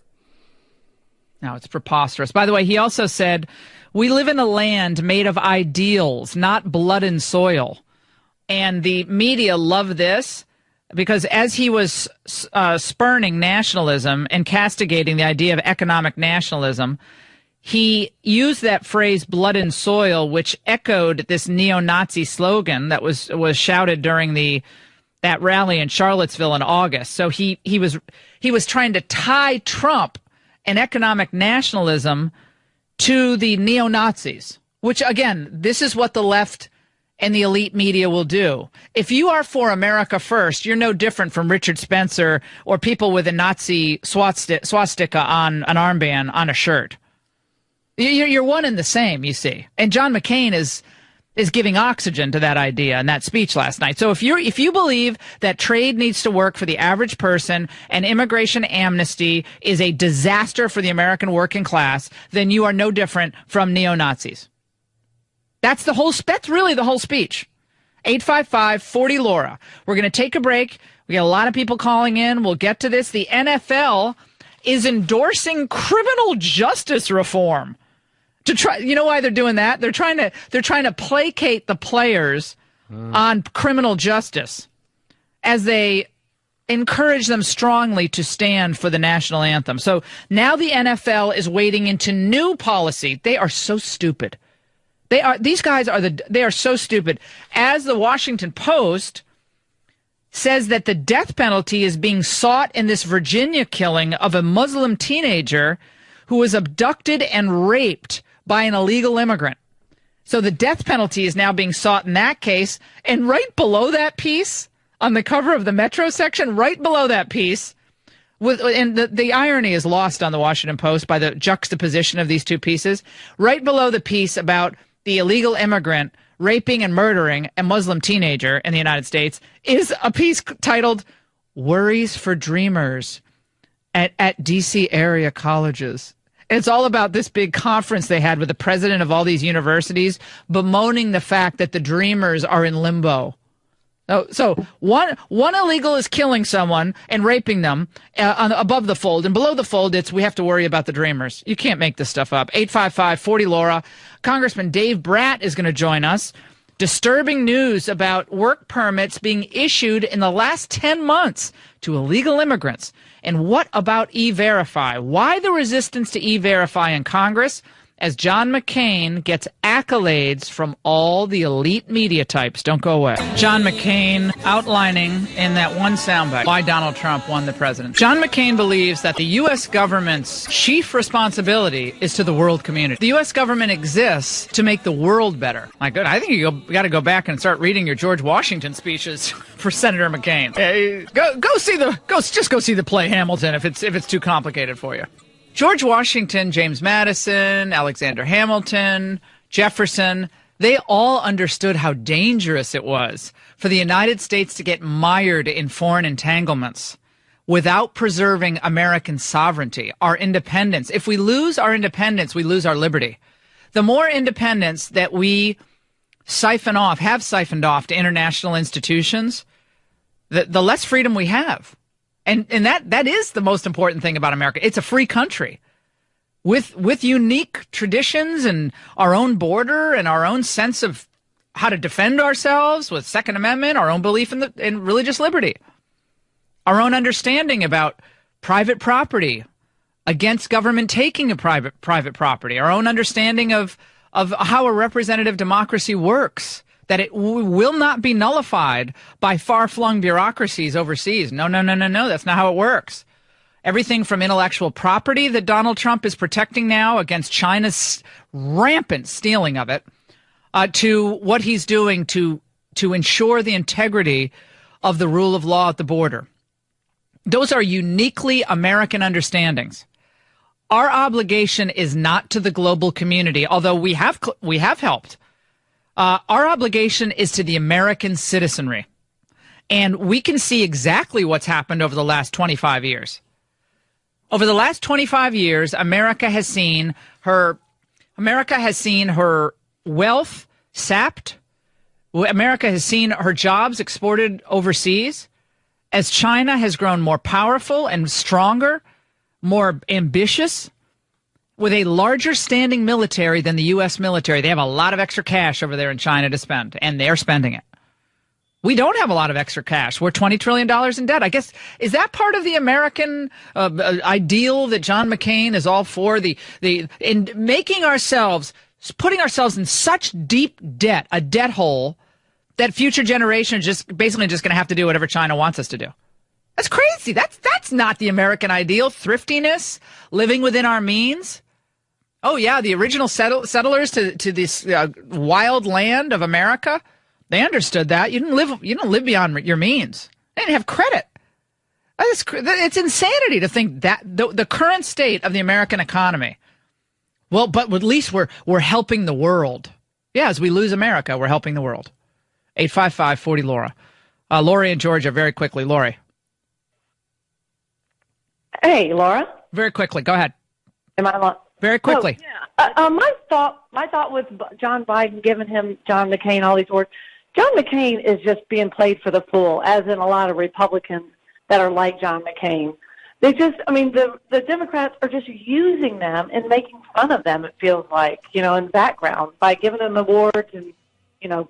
No, it's preposterous. By the way, he also said, we live in a land made of ideals, not blood and soil. And the media love this because as he was spurning nationalism and castigating the idea of economic nationalism, he used that phrase blood and soil, which echoed this neo-Nazi slogan that was shouted during that rally in Charlottesville in August. So he was trying to tie Trump and economic nationalism to the neo-Nazis, which, again, this is what the left and the elite media will do. If you are for America first, you're no different from Richard Spencer or people with a Nazi swastika on an armband on a shirt. You're one and the same, you see. And John McCain is giving oxygen to that idea in that speech last night. So if you believe that trade needs to work for the average person and immigration amnesty is a disaster for the American working class, then you are no different from neo-Nazis. That's really the whole speech. 855-40-LAURA. We're going to take a break. We got a lot of people calling in. We'll get to this. The NFL is endorsing criminal justice reform. You know why they're doing that? They're trying to placate the players on criminal justice as they encourage them strongly to stand for the national anthem. So now the NFL is wading into new policy. They are so stupid. These guys are so stupid. As the Washington Post says that the death penalty is being sought in this Virginia killing of a Muslim teenager who was abducted and raped by an illegal immigrant. So the death penalty is now being sought in that case. And right below that piece, on the cover of the Metro section, right below that piece, and the irony is lost on the Washington Post by the juxtaposition of these two pieces, right below the piece about the illegal immigrant raping and murdering a Muslim teenager in the United States is a piece titled Worries for Dreamers at D.C. area colleges. It's all about this big conference they had with the president of all these universities bemoaning the fact that the dreamers are in limbo. Oh, so one illegal is killing someone and raping them above the fold, and below the fold, it's we have to worry about the dreamers. You can't make this stuff up. 855-40-LAURA. Congressman Dave Bratt is going to join us. Disturbing news about work permits being issued in the last 10 months to illegal immigrants. And what about E-Verify? Why the resistance to E-Verify in Congress? As John McCain gets accolades from all the elite media types. Don't go away. John McCain outlining in that one soundbite why Donald Trump won the presidency. John McCain believes that the U.S. government's chief responsibility is to the world community. The U.S. government exists to make the world better. My God, I think you got to go back and start reading your George Washington speeches for Senator McCain. Go see the play Hamilton if it's too complicated for you. George Washington, James Madison, Alexander Hamilton, Jefferson, they all understood how dangerous it was for the United States to get mired in foreign entanglements without preserving American sovereignty, our independence. If we lose our independence, we lose our liberty. The more independence that we have siphoned off to international institutions, the less freedom we have. And that is the most important thing about America. It's a free country with unique traditions and our own border and our own sense of how to defend ourselves with Second Amendment, our own belief in religious liberty, our own understanding about private property against government taking a private property, our own understanding of how a representative democracy works, that it will not be nullified by far-flung bureaucracies overseas. No, that's not how it works. Everything from intellectual property that Donald Trump is protecting now against China's rampant stealing of it, to what he's doing to ensure the integrity of the rule of law at the border. Those are uniquely American understandings. Our obligation is not to the global community, although we have helped. Our obligation is to the American citizenry. And we can see exactly what's happened over the last 25 years. Over the last 25 years, America has seen her wealth sapped. America has seen her jobs exported overseas. As China has grown more powerful and stronger, more ambitious, with a larger standing military than the U.S. military. They have a lot of extra cash over there in China to spend, and they're spending it. We don't have a lot of extra cash. We're $20 trillion in debt. I guess, is that part of the American ideal that John McCain is all for? In making putting ourselves in such deep debt, a debt hole, that future generations basically just going to have to do whatever China wants us to do. That's crazy. That's not the American ideal. Thriftiness, living within our means. Oh, yeah, the original settlers to this wild land of America, they understood that. You didn't live beyond your means. They didn't have credit. It's insanity to think that the current state of the American economy. Well, but at least we're helping the world. Yeah, as we lose America, we're helping the world. 855-40-LAURA. Lori in Georgia, very quickly. Lori. Hey, Laura. Very quickly. Go ahead. Am I on? Very quickly. Oh, yeah. My thought was John Biden giving him John McCain all these awards. John McCain is just being played for the fool, as in a lot of Republicans that are like John McCain. The Democrats are just using them and making fun of them, it feels like, in the background by giving them awards and,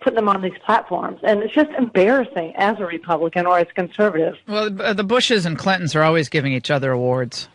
putting them on these platforms. And it's just embarrassing as a Republican or as conservative. Well, the Bushes and Clintons are always giving each other awards.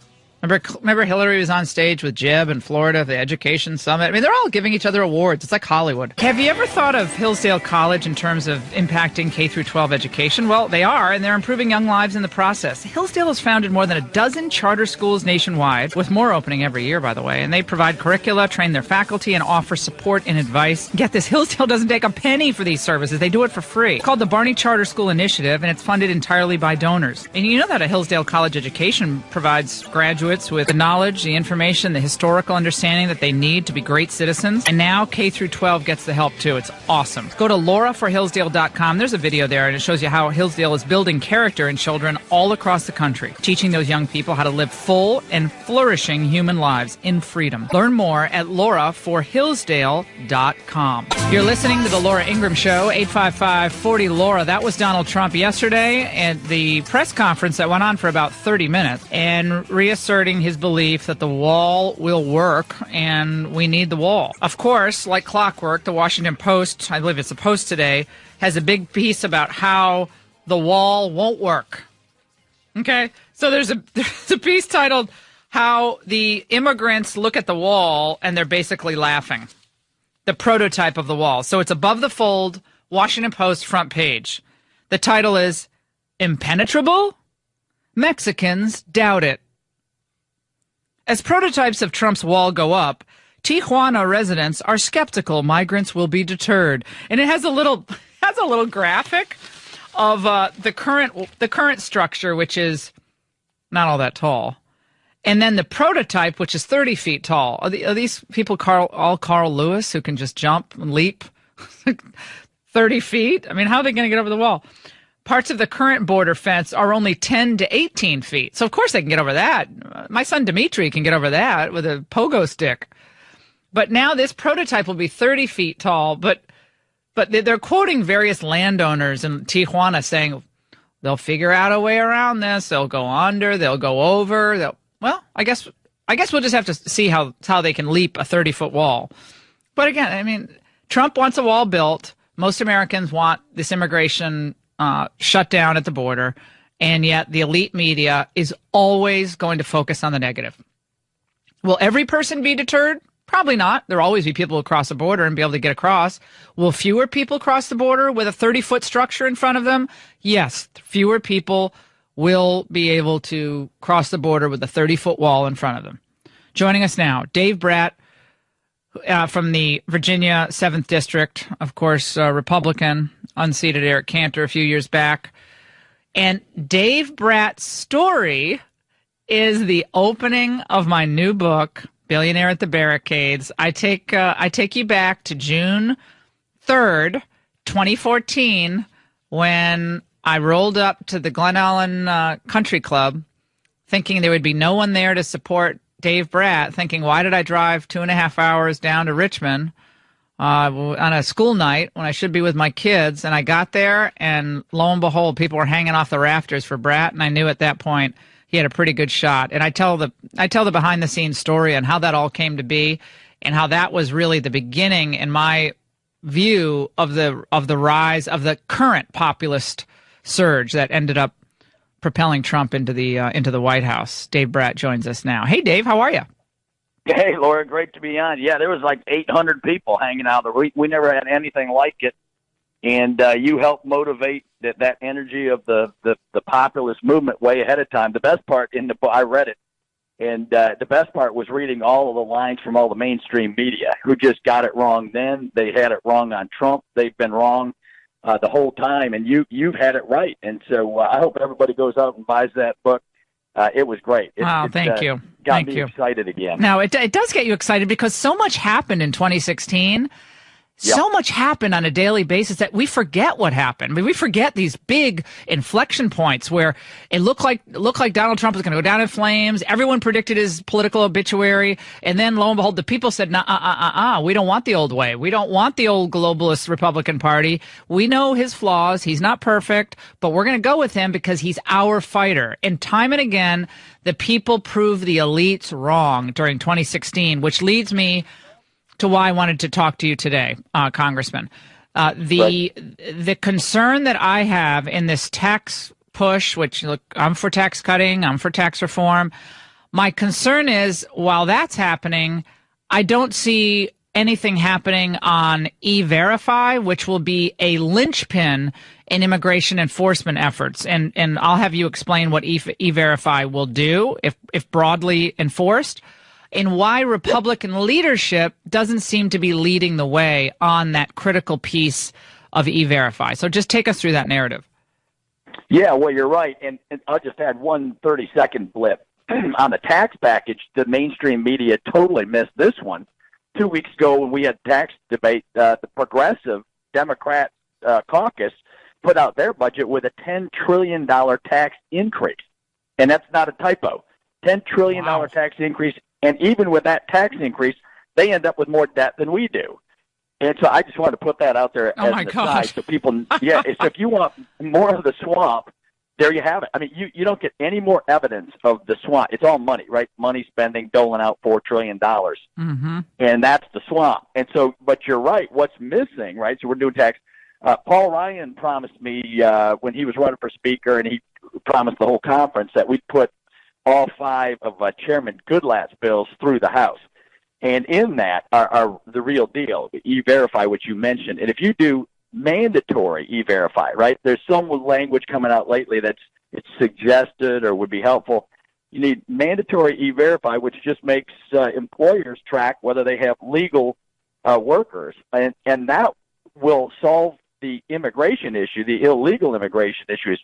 Remember Hillary was on stage with Jeb in Florida, the Education Summit. I mean, they're all giving each other awards. It's like Hollywood. Have you ever thought of Hillsdale College in terms of impacting K-12 education? Well, they are, and they're improving young lives in the process. Hillsdale has founded more than a dozen charter schools nationwide, with more opening every year, by the way. And they provide curricula, train their faculty, and offer support and advice. Get this, Hillsdale doesn't take a penny for these services. They do it for free. It's called the Barney Charter School Initiative, and it's funded entirely by donors. And you know that a Hillsdale College education provides graduates graduates with the knowledge, the information, the historical understanding that they need to be great citizens. And now K through 12 gets the help too. It's awesome. Go to lauraforhillsdale.com. There's a video there, and it shows you how Hillsdale is building character in children all across the country, teaching those young people how to live full and flourishing human lives in freedom. Learn more at lauraforhillsdale.com. You're listening to the Laura Ingraham Show, 855-40-LAURA. That was Donald Trump yesterday at the press conference that went on for about 30 minutes and reasserting his belief that the wall will work and we need the wall. Of course, like clockwork, the Washington Post, I believe it's the Post today, has a big piece about how the wall won't work. Okay? So there's a piece titled How the Immigrants Look at the Wall and They're Basically Laughing. The prototype of the wall. So it's above the fold, Washington Post front page. The title is Impenetrable? Mexicans doubt it. As prototypes of Trump's wall go up, Tijuana residents are skeptical migrants will be deterred. And it has a little graphic of the current structure, which is not all that tall. And then the prototype, which is 30 feet tall. Are these people all Carl Lewis who can just jump and leap 30 feet? I mean, how are they going to get over the wall? Parts of the current border fence are only 10 to 18 feet. So, of course, they can get over that. My son Dimitri can get over that with a pogo stick. But now this prototype will be 30 feet tall. But they're quoting various landowners in Tijuana saying they'll figure out a way around this. They'll go under. They'll go over. Well, I guess we'll just have to see how they can leap a 30-foot wall. But again, I mean, Trump wants a wall built. Most Americans want this immigration shut down at the border, and yet the elite media is always going to focus on the negative. Will every person be deterred? Probably not. There will always be people who cross the border and be able to get across. Will fewer people cross the border with a 30-foot structure in front of them? Yes, fewer people will be able to cross the border with a 30-foot wall in front of them. Joining us now, Dave Bratt from the Virginia 7th District, of course, Republican, unseated Eric Cantor a few years back. And Dave Bratt's story is the opening of my new book, Billionaire at the Barricades. I take you back to June 3rd, 2014, when I rolled up to the Glen Ellen Country Club thinking there would be no one there to support Dave Bratt, thinking, why did I drive 2.5 hours down to Richmond on a school night when I should be with my kids? And I got there, and lo and behold, people were hanging off the rafters for Bratt, and I knew at that point he had a pretty good shot. And I tell the behind-the-scenes story on how that all came to be, and how that was really the beginning, in my view, of the rise of the current populist surge that ended up propelling Trump into the White House. Dave Bratt joins us now. Hey, Dave, how are you? Hey, Laura, great to be on. Yeah, there was like 800 people hanging out there. We never had anything like it, and you helped motivate that energy of the populist movement way ahead of time. The best part in the book, I read it, and the best part was reading all of the lines from all the mainstream media who just got it wrong then. They had it wrong on Trump. They've been wrong the whole time, and you've had it right. And so I hope everybody goes out and buys that book. It was great. Thank you. Got me excited again. Now, it does get you excited because so much happened in 2016. So much happened on a daily basis that we forget what happened. I mean, we forget these big inflection points where it looked like Donald Trump was going to go down in flames. Everyone predicted his political obituary. And then, lo and behold, the people said, we don't want the old way. We don't want the old globalist Republican Party. We know his flaws. He's not perfect, but we're going to go with him because he's our fighter. And time and again, the people proved the elites wrong during 2016, which leads me to why I wanted to talk to you today, Congressman. The concern that I have in this tax push, which, look, I'm for tax cutting, I'm for tax reform. My concern is, while that's happening, I don't see anything happening on E-Verify, which will be a linchpin in immigration enforcement efforts. And I'll have you explain what E-Verify will do if broadly enforced, and why Republican leadership doesn't seem to be leading the way on that critical piece of E-Verify. So just take us through that narrative. Yeah, well, you're right. And I'll just add one 30-second blip. on the tax package, the mainstream media totally missed this one. 2 weeks ago when we had tax debate, the Progressive Democrat caucus put out their budget with a $10 trillion tax increase. And that's not a typo. $10 trillion tax increase. And even with that tax increase, they end up with more debt than we do. And so I just wanted to put that out there as an aside so people, so if you want more of the swamp, there you have it. I mean, you don't get any more evidence of the swamp. It's all money, right? Money spending, doling out $4 trillion. Mm-hmm. And that's the swamp. And so, but you're right, what's missing, right? So we're doing tax. Paul Ryan promised me when he was running for speaker, and he promised the whole conference that we'd put all 5 of Chairman Goodlatte's bills through the House. And in that are the real deal, E-Verify, which you mentioned. And if you do mandatory E-Verify, right, there's some language coming out lately that's it's suggested or would be helpful. You need mandatory E-Verify, which just makes employers track whether they have legal workers. And that will solve the immigration issue, the illegal immigration issue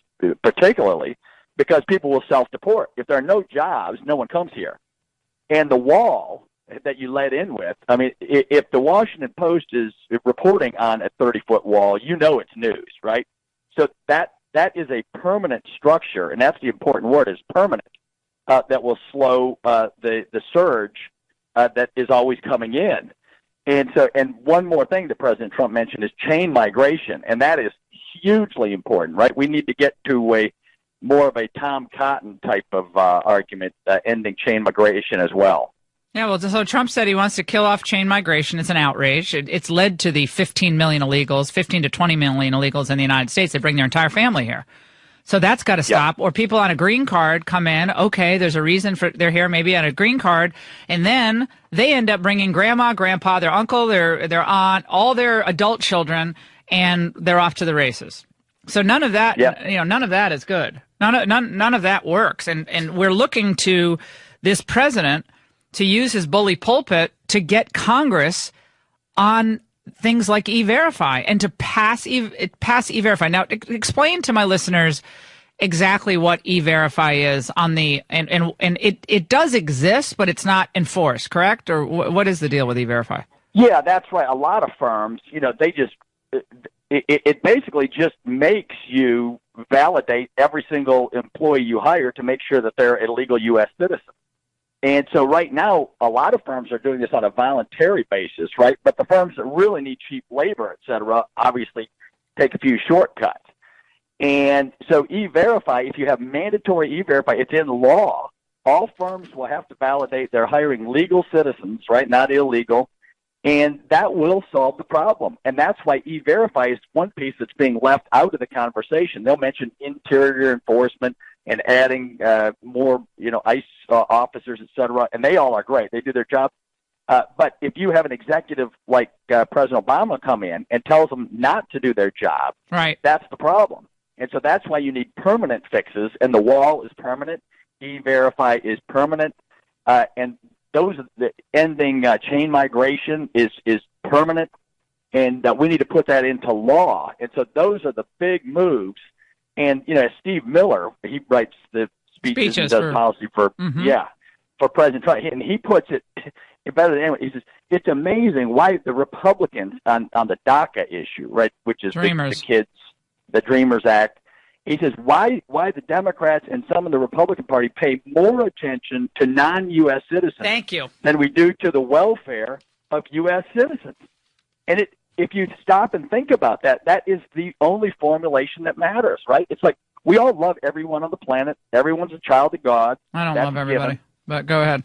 particularly, because people will self-deport. If there are no jobs, no one comes here. And the wall that you let in with, I mean, if the Washington Post is reporting on a 30-foot wall, you know it's news, right? So that is a permanent structure, and that's the important word, is permanent, that will slow the surge that is always coming in. And one more thing that President Trump mentioned is chain migration, and that is hugely important, right? We need to get to more of a Tom Cotton type of argument, ending chain migration as well. Yeah, well, so Trump said he wants to kill off chain migration. It's an outrage. It's led to the 15 to 20 million illegals in the United States. They bring their entire family here. So that's got to stop. Or people on a green card come in. Okay, there's a reason for they're here, maybe on a green card, and then they end up bringing grandma, grandpa, their uncle, their aunt, all their adult children, and they're off to the races. So none of that, none of that is good. None of that works. And we're looking to this president to use his bully pulpit to get Congress on things like E-Verify and to pass E-Verify. Now, explain to my listeners exactly what E-Verify is on the and it does exist, but it's not enforced, correct? Or what is the deal with E-Verify? Yeah, that's right. A lot of firms, they just it basically just makes you validate every single employee you hire to make sure that they're a legal U.S. citizen. And so right now, a lot of firms are doing this on a voluntary basis, right? But the firms that really need cheap labor, et cetera, obviously take a few shortcuts. And so E-Verify, if you have mandatory E-Verify, it's in law. All firms will have to validate they're hiring legal citizens, right, not illegal, and that will solve the problem. And that's why E-Verify is one piece that's being left out of the conversation. They'll mention interior enforcement and adding more, ICE officers, et cetera, and they all are great. They do their job. But if you have an executive like President Obama come in and tells them not to do their job, right, that's the problem. And so that's why you need permanent fixes, and the wall is permanent. E-Verify is permanent, and those the ending chain migration is permanent, and we need to put that into law. And so those are the big moves. And Steve Miller, he writes the speeches and does policy for President Trump, and he puts it better than anyone. He says it's amazing why the Republicans on the DACA issue, right, which is the Dreamers Act. He says why the Democrats and some of the Republican Party pay more attention to non-U.S. citizens than we do to the welfare of U.S. citizens. And if you stop and think about that, that is the only formulation that matters, right? It's like we all love everyone on the planet. Everyone's a child of God. I don't love everybody. But go ahead.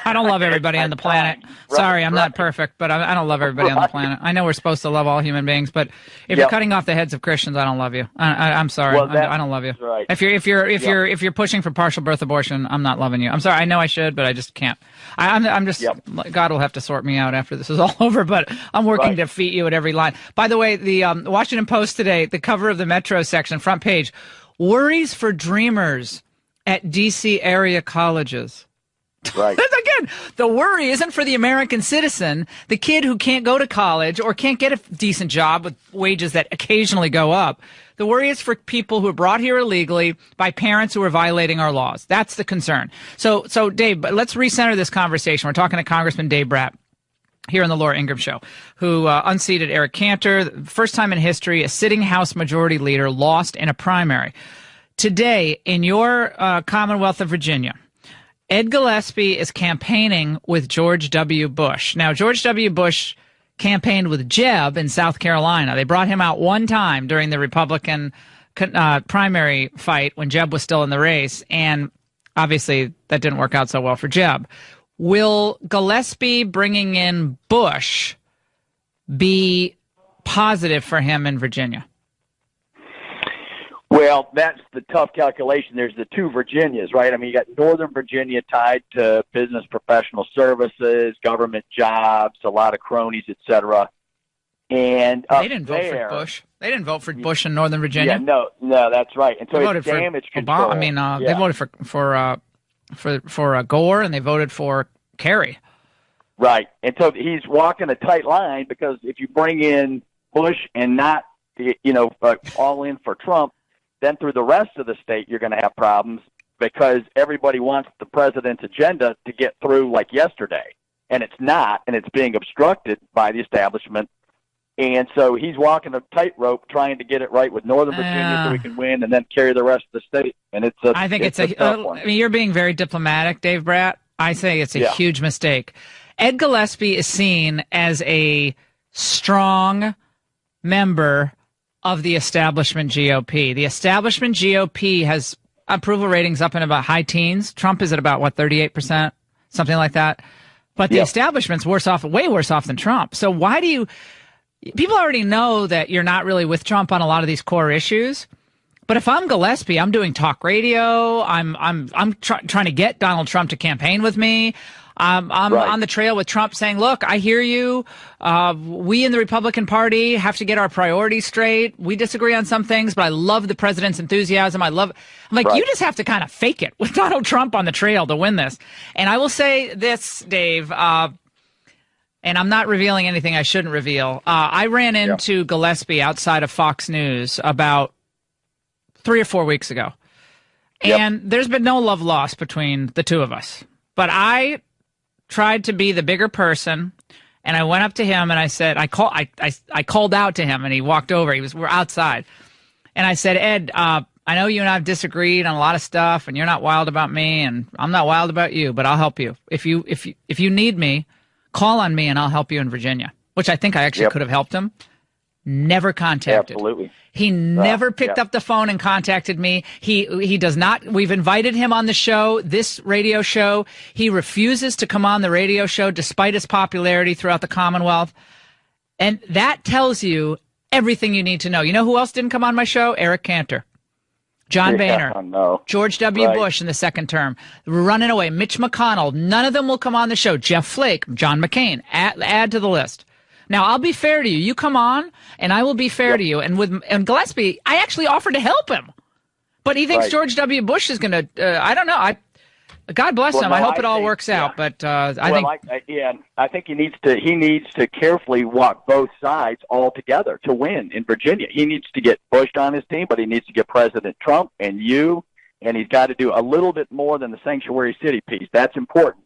I don't love everybody on the planet. Sorry, I'm not perfect, but I don't love everybody on the planet. I know we're supposed to love all human beings, but if you're cutting off the heads of Christians, I don't love you. I'm sorry. I don't love you. Right. If you're pushing for partial birth abortion, I'm not loving you. I'm sorry. I know I should, but I just can't. I'm just God will have to sort me out after this is all over. But I'm working to defeat you at every line. By the way, the Washington Post today, the cover of the Metro section, front page, worries for dreamers at D.C. area colleges. Right. Again, the worry isn't for the American citizen, the kid who can't go to college or can't get a decent job with wages that occasionally go up. The worry is for people who are brought here illegally by parents who are violating our laws. That's the concern. So Dave, but let's recenter this conversation. We're talking to Congressman Dave Brat here on the Laura Ingraham Show, who unseated Eric Cantor. First time in history, a sitting House Majority Leader lost in a primary. Today, in your Commonwealth of Virginia, Ed Gillespie is campaigning with George W. Bush. Now, George W. Bush campaigned with Jeb in South Carolina. They brought him out one time during the Republican primary fight when Jeb was still in the race, and obviously that didn't work out so well for Jeb. Will Gillespie bringing in Bush be positive for him in Virginia? Well, that's the tough calculation. There's the two Virginias, right? I mean, you got Northern Virginia tied to business professional services, government jobs, a lot of cronies, et cetera. And they didn't vote for Bush. They didn't vote for Bush in Northern Virginia. Yeah, no, that's right. And so they voted damage for control. Obama. I mean, they voted for Gore, and they voted for Kerry. Right, and so he's walking a tight line because if you bring in Bush and not, all in for Trump, then through the rest of the state you're going to have problems because everybody wants the president's agenda to get through like yesterday, and it's not, and it's being obstructed by the establishment. And so he's walking a tightrope trying to get it right with Northern Virginia so he can win and then carry the rest of the state. And I think it's a tough one. I mean, you're being very diplomatic, Dave Brat. I say it's a huge mistake. Ed Gillespie is seen as a strong member of the establishment GOP. The establishment GOP has approval ratings up in about high teens. Trump is at about, 38%, something like that. But the establishment's way worse off than Trump. So why do you... People already know that you're not really with Trump on a lot of these core issues. But if I'm Gillespie, I'm doing talk radio. I'm trying to get Donald Trump to campaign with me. I'm on the trail with Trump saying, look, I hear you. We in the Republican Party have to get our priorities straight. We disagree on some things, but I love the president's enthusiasm. I'm like, you just have to kind of fake it with Donald Trump on the trail to win this. And I will say this, Dave, and I'm not revealing anything I shouldn't reveal. I ran into Gillespie outside of Fox News about 3 or 4 weeks ago. And there's been no love lost between the two of us. But I tried to be the bigger person, and I went up to him and I said, I called out to him, and he walked over. We're outside. And I said, Ed, I know you and I have disagreed on a lot of stuff, and you're not wild about me, and I'm not wild about you, but I'll help you. If you need me, call on me and I'll help you in Virginia, which I think I actually could have helped him. Never contacted. Absolutely. He never picked up the phone and contacted me. He does not. We've invited him on the show, this radio show. He refuses to come on the radio show despite his popularity throughout the Commonwealth. And that tells you everything you need to know. You know who else didn't come on my show? Eric Cantor. John Boehner, George W. Bush in the second term, running away, Mitch McConnell. None of them will come on the show. Jeff Flake, John McCain, add to the list. Now, I'll be fair to you. You come on, and I will be fair to you. And Gillespie, I actually offered to help him. But he thinks George W. Bush is going to, I don't know. God bless him. I hope it all works out. But I think he needs to carefully walk both sides all together to win in Virginia. He needs to get Bush on his team, but he needs to get President Trump and you, and he's got to do a little bit more than the sanctuary city piece. That's important.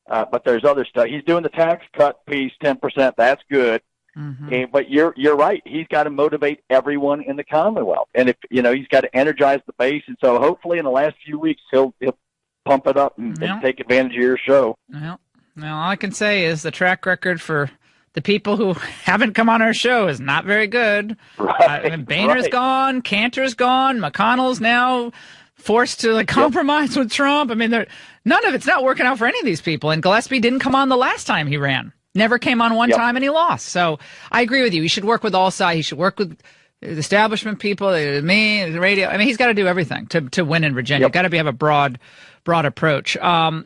But there's other stuff. He's doing the tax cut piece, 10%. That's good. Mm-hmm. But you're right. He's got to motivate everyone in the Commonwealth, and if he's got to energize the base. And so hopefully in the last few weeks he'll pump it up and take advantage of your show. Well, all I can say is the track record for the people who haven't come on our show is not very good. Right, Boehner's gone, Cantor's gone, McConnell's now forced to compromise with Trump. I mean, none of it's not working out for any of these people. And Gillespie didn't come on the last time he ran. Never came on one time, and he lost. So I agree with you. He should work with all sides. He should work with the establishment people, me, the radio. I mean, he's got to do everything to win in Virginia. Got to have a broad approach.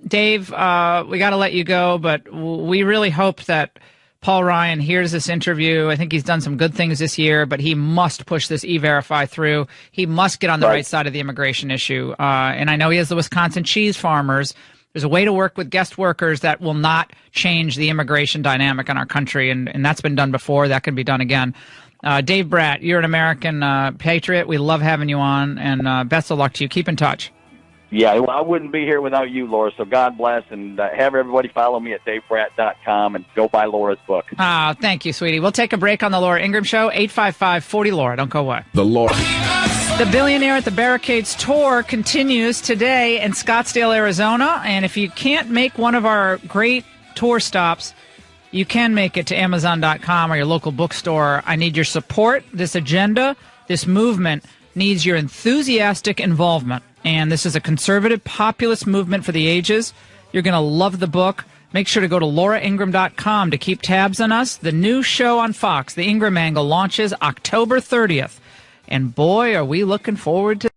Dave, we got to let you go, but we really hope that Paul Ryan hears this interview. I think he's done some good things this year, but he must push this E-Verify through. He must get on the right side of the immigration issue. And I know he has the Wisconsin cheese farmers There's a way to work with guest workers that will not change the immigration dynamic in our country, and that's been done before. That can be done again. Dave Bratt, you're an American patriot. We love having you on, and best of luck to you. Keep in touch. Yeah, well, I wouldn't be here without you, Laura, so God bless, and have everybody follow me at davebratt.com and go buy Laura's book. Thank you, sweetie. We'll take a break on the Laura Ingraham Show, 855-40-LAURA. Don't go away. The Laura. The Billionaire at the Barricades tour continues today in Scottsdale, Arizona, and if you can't make one of our great tour stops, you can make it to Amazon.com or your local bookstore. I need your support. This agenda, this movement, needs your enthusiastic involvement. And this is a conservative populist movement for the ages. You're going to love the book. Make sure to go to lauraingraham.com to keep tabs on us. The new show on Fox, The Ingraham Angle, launches October 30th. And boy, are we looking forward to